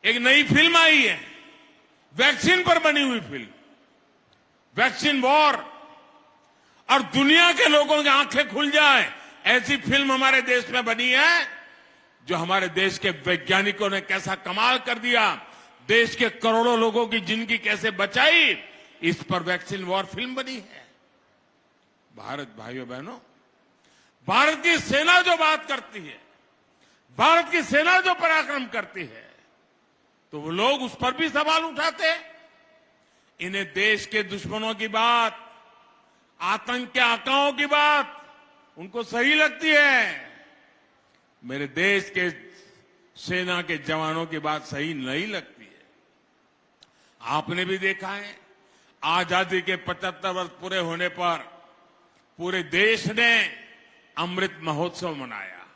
एक नई फिल्म आई है वैक्सीन पर बनी हुई फिल्म, वैक्सीन वॉर, और दुनिया के लोगों की आंखें खुल जाए ऐसी फिल्म हमारे देश में बनी है। जो हमारे देश के वैज्ञानिकों ने कैसा कमाल कर दिया, देश के करोड़ों लोगों की जिंदगी कैसे बचाई, इस पर वैक्सीन वॉर फिल्म बनी है। भारत, भाइयों बहनों, भारत की सेना जो बात करती है, भारत की सेना जो पराक्रम करती है, तो वो लोग उस पर भी सवाल उठाते हैं। इन्हें देश के दुश्मनों की बात, आतंक के आकाओं की बात उनको सही लगती है। मेरे देश के सेना के जवानों की बात सही नहीं लगती है। आपने भी देखा है, आजादी के 75 वर्ष पूरे होने पर पूरे देश ने अमृत महोत्सव मनाया।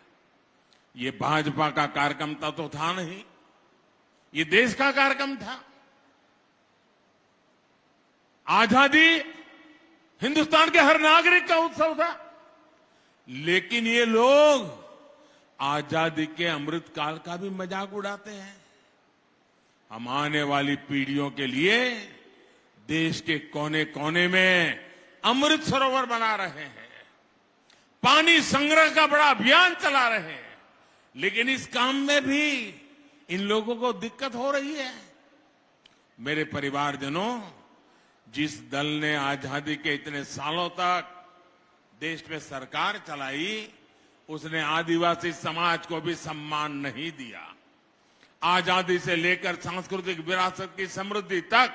ये भाजपा का कार्यक्रम तो था नहीं, ये देश का कार्यक्रम था। आजादी हिंदुस्तान के हर नागरिक का उत्सव था, लेकिन ये लोग आजादी के अमृत काल का भी मजाक उड़ाते हैं। हम आने वाली पीढ़ियों के लिए देश के कोने कोने में अमृत सरोवर बना रहे हैं, पानी संग्रह का बड़ा अभियान चला रहे हैं, लेकिन इस काम में भी इन लोगों को दिक्कत हो रही है। मेरे परिवारजनों, जिस दल ने आजादी के इतने सालों तक देश में सरकार चलाई, उसने आदिवासी समाज को भी सम्मान नहीं दिया। आजादी से लेकर सांस्कृतिक विरासत की समृद्धि तक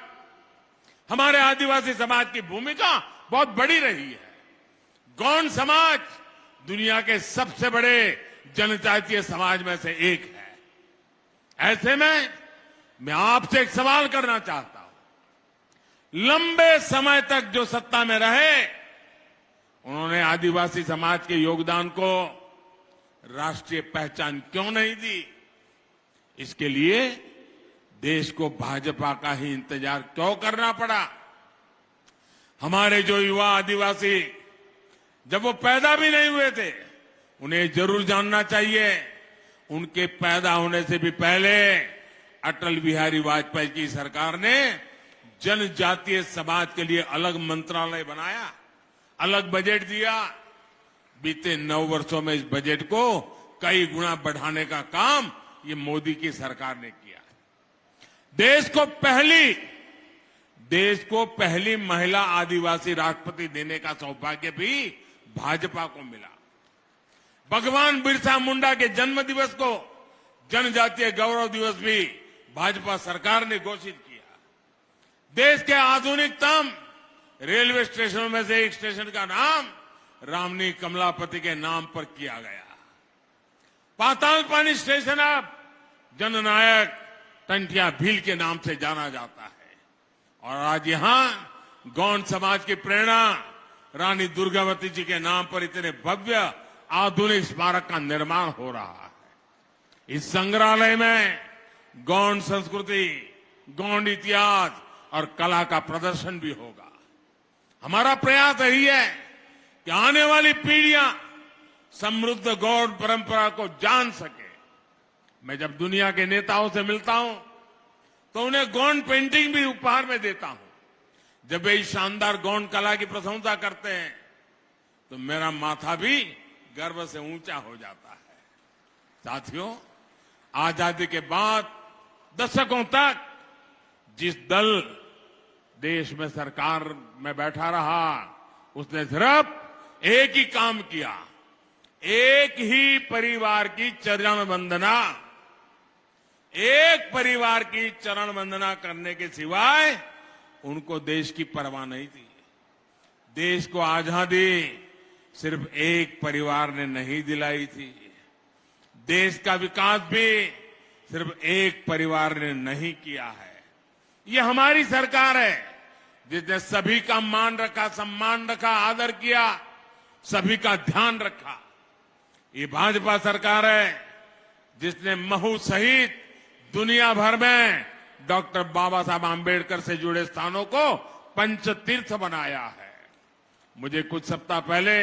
हमारे आदिवासी समाज की भूमिका बहुत बड़ी रही है। गौंड समाज दुनिया के सबसे बड़े जनजातीय समाज में से एक है। ऐसे में मैं आपसे एक सवाल करना चाहता हूं। लंबे समय तक जो सत्ता में रहे, उन्होंने आदिवासी समाज के योगदान को राष्ट्रीय पहचान क्यों नहीं दी? इसके लिए देश को भाजपा का ही इंतजार क्यों करना पड़ा? हमारे जो युवा आदिवासी जब वो पैदा भी नहीं हुए थे, उन्हें जरूर जानना चाहिए, उनके पैदा होने से भी पहले अटल बिहारी वाजपेयी की सरकार ने जनजातीय समाज के लिए अलग मंत्रालय बनाया, अलग बजट दिया। बीते 9 वर्षों में इस बजट को कई गुना बढ़ाने का काम ये मोदी की सरकार ने किया। देश को पहली महिला आदिवासी राष्ट्रपति देने का सौभाग्य भी भाजपा को मिला। भगवान बिरसा मुंडा के जन्म दिवस को जनजातीय गौरव दिवस भी भाजपा सरकार ने घोषित किया। देश के आधुनिकतम रेलवे स्टेशनों में से एक स्टेशन का नाम रामनी कमलापति के नाम पर किया गया। पातालपानी स्टेशन अब जननायक टंटिया भील के नाम से जाना जाता है। और आज यहां गौंड समाज की प्रेरणा रानी दुर्गावती जी के नाम पर इतने भव्य आधुनिक स्मारक का निर्माण हो रहा है। इस संग्रहालय में गौंड संस्कृति, गौंड इतिहास और कला का प्रदर्शन भी होगा। हमारा प्रयास यही है कि आने वाली पीढ़ियां समृद्ध गौंड परंपरा को जान सके। मैं जब दुनिया के नेताओं से मिलता हूं तो उन्हें गौंड पेंटिंग भी उपहार में देता हूं। जब वे इस शानदार गौंड कला की प्रशंसा करते हैं तो मेरा माथा भी गर्व से ऊंचा हो जाता है। साथियों, आजादी के बाद दशकों तक जिस दल देश में सरकार में बैठा रहा, उसने सिर्फ एक ही काम किया, एक ही परिवार की चरण वंदना, एक परिवार की चरण वंदना करने के सिवाय उनको देश की परवाह नहीं थी। देश को आजादी सिर्फ एक परिवार ने नहीं दिलाई थी। देश का विकास भी सिर्फ एक परिवार ने नहीं किया है। ये हमारी सरकार है जिसने सभी का मान रखा, सम्मान रखा, आदर किया, सभी का ध्यान रखा। ये भाजपा सरकार है जिसने महू सहित दुनिया भर में डॉक्टर बाबा साहब आंबेडकर से जुड़े स्थानों को पंचतीर्थ बनाया है। मुझे कुछ सप्ताह पहले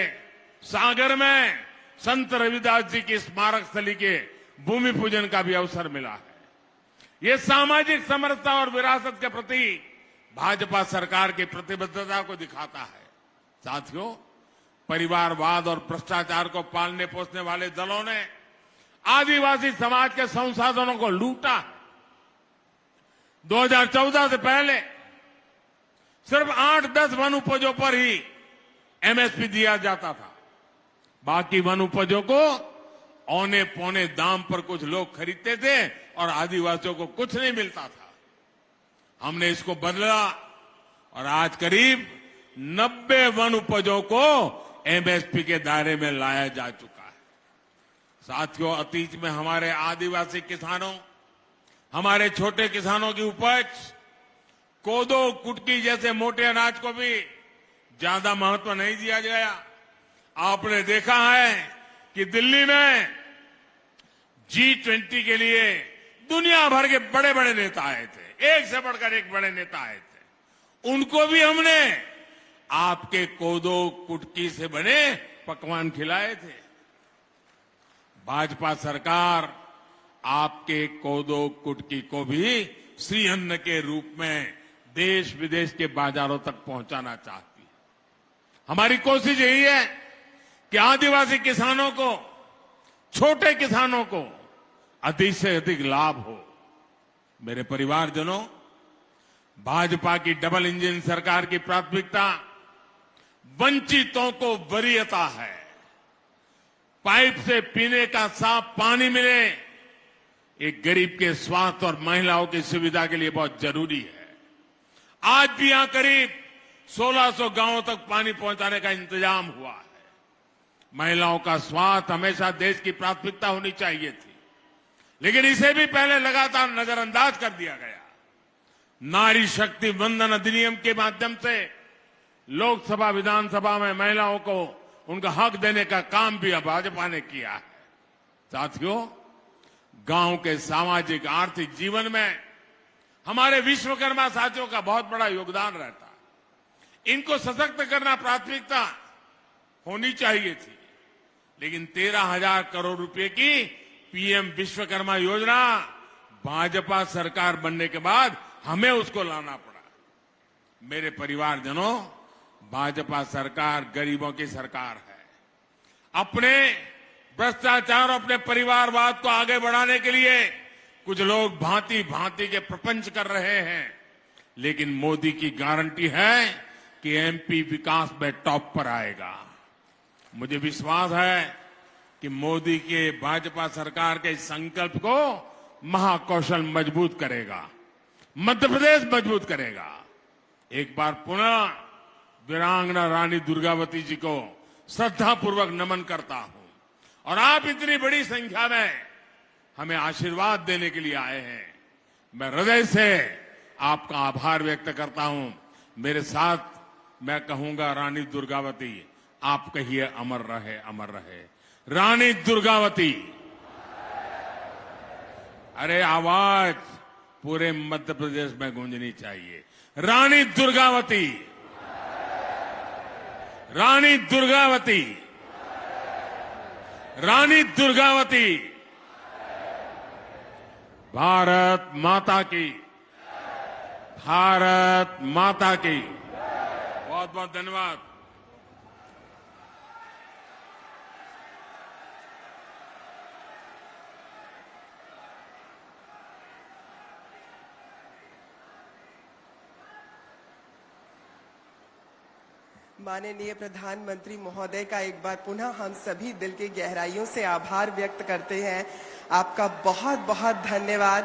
सागर में संत रविदास जी की स्मारक स्थली के भूमि पूजन का भी अवसर मिला है। ये सामाजिक समरसता और विरासत के प्रति भाजपा सरकार की प्रतिबद्धता को दिखाता है। साथियों, परिवारवाद और भ्रष्टाचार को पालने पोसने वाले दलों ने आदिवासी समाज के संसाधनों को लूटा है। 2014 से पहले सिर्फ 8-10 वन उपजों पर ही एमएसपी दिया जाता था। बाकी वन उपजों को औने पौने दाम पर कुछ लोग खरीदते थे और आदिवासियों को कुछ नहीं मिलता था। हमने इसको बदला और आज करीब 90 वन उपजों को एमएसपी के दायरे में लाया जा चुका है। साथियों, अतीत में हमारे आदिवासी किसानों, हमारे छोटे किसानों की उपज कोदो, कुटकी जैसे मोटे अनाज को भी ज्यादा महत्व नहीं दिया गया। आपने देखा है कि दिल्ली में G20 के लिए दुनिया भर के बड़े बड़े नेता आए थे, एक से बढ़कर एक बड़े नेता आए थे। उनको भी हमने आपके कोदो कुटकी से बने पकवान खिलाए थे। भाजपा सरकार आपके कोदो कुटकी को भी श्री अन्न के रूप में देश विदेश के बाजारों तक पहुंचाना चाहती है। हमारी कोशिश यही है कि आदिवासी किसानों को, छोटे किसानों को अधिक से अधिक लाभ हो। मेरे परिवारजनों, भाजपा की डबल इंजन सरकार की प्राथमिकता वंचितों को वरीयता है। पाइप से पीने का साफ पानी मिले, एक गरीब के स्वास्थ्य और महिलाओं की सुविधा के लिए बहुत जरूरी है। आज भी यहां करीब 1600 गांवों तक पानी पहुंचाने का इंतजाम हुआ है। महिलाओं का स्वास्थ्य हमेशा देश की प्राथमिकता होनी चाहिए थी, लेकिन इसे भी पहले लगातार नजरअंदाज कर दिया गया। नारी शक्ति वंदन अधिनियम के माध्यम से लोकसभा, विधानसभा में महिलाओं को उनका हक देने का काम भी भाजपा ने किया है। साथियों, गांव के सामाजिक आर्थिक जीवन में हमारे विश्वकर्मा साथियों का बहुत बड़ा योगदान रहता है। इनको सशक्त करना प्राथमिकता होनी चाहिए थी, लेकिन 13,000 करोड़ रुपए की पीएम विश्वकर्मा योजना भाजपा सरकार बनने के बाद हमें उसको लाना पड़ा। मेरे परिवारजनों, भाजपा सरकार गरीबों की सरकार है। अपने भ्रष्टाचार और अपने परिवारवाद को आगे बढ़ाने के लिए कुछ लोग भांति भांति के प्रपंच कर रहे हैं, लेकिन मोदी की गारंटी है कि एमपी विकास में टॉप पर आएगा। मुझे विश्वास है कि मोदी के भाजपा सरकार के संकल्प को महाकौशल मजबूत करेगा, मध्य प्रदेश मजबूत करेगा। एक बार पुनः वीरांगना रानी दुर्गावती जी को श्रद्धापूर्वक नमन करता हूं, और आप इतनी बड़ी संख्या में हमें आशीर्वाद देने के लिए आए हैं। मैं हृदय से आपका आभार व्यक्त करता हूं। मेरे साथ मैं कहूंगा, रानी दुर्गावती, आप कहिए अमर रहे, अमर रहे। रानी दुर्गावती। अरे आवाज पूरे मध्य प्रदेश में गूंजनी चाहिए। रानी दुर्गावती, रानी दुर्गावती, रानी दुर्गावती। भारत माता की, भारत माता की। बहुत बहुत धन्यवाद। माननीय प्रधानमंत्री महोदय का एक बार पुनः हम सभी दिल की गहराइयों से आभार व्यक्त करते हैं। आपका बहुत बहुत धन्यवाद।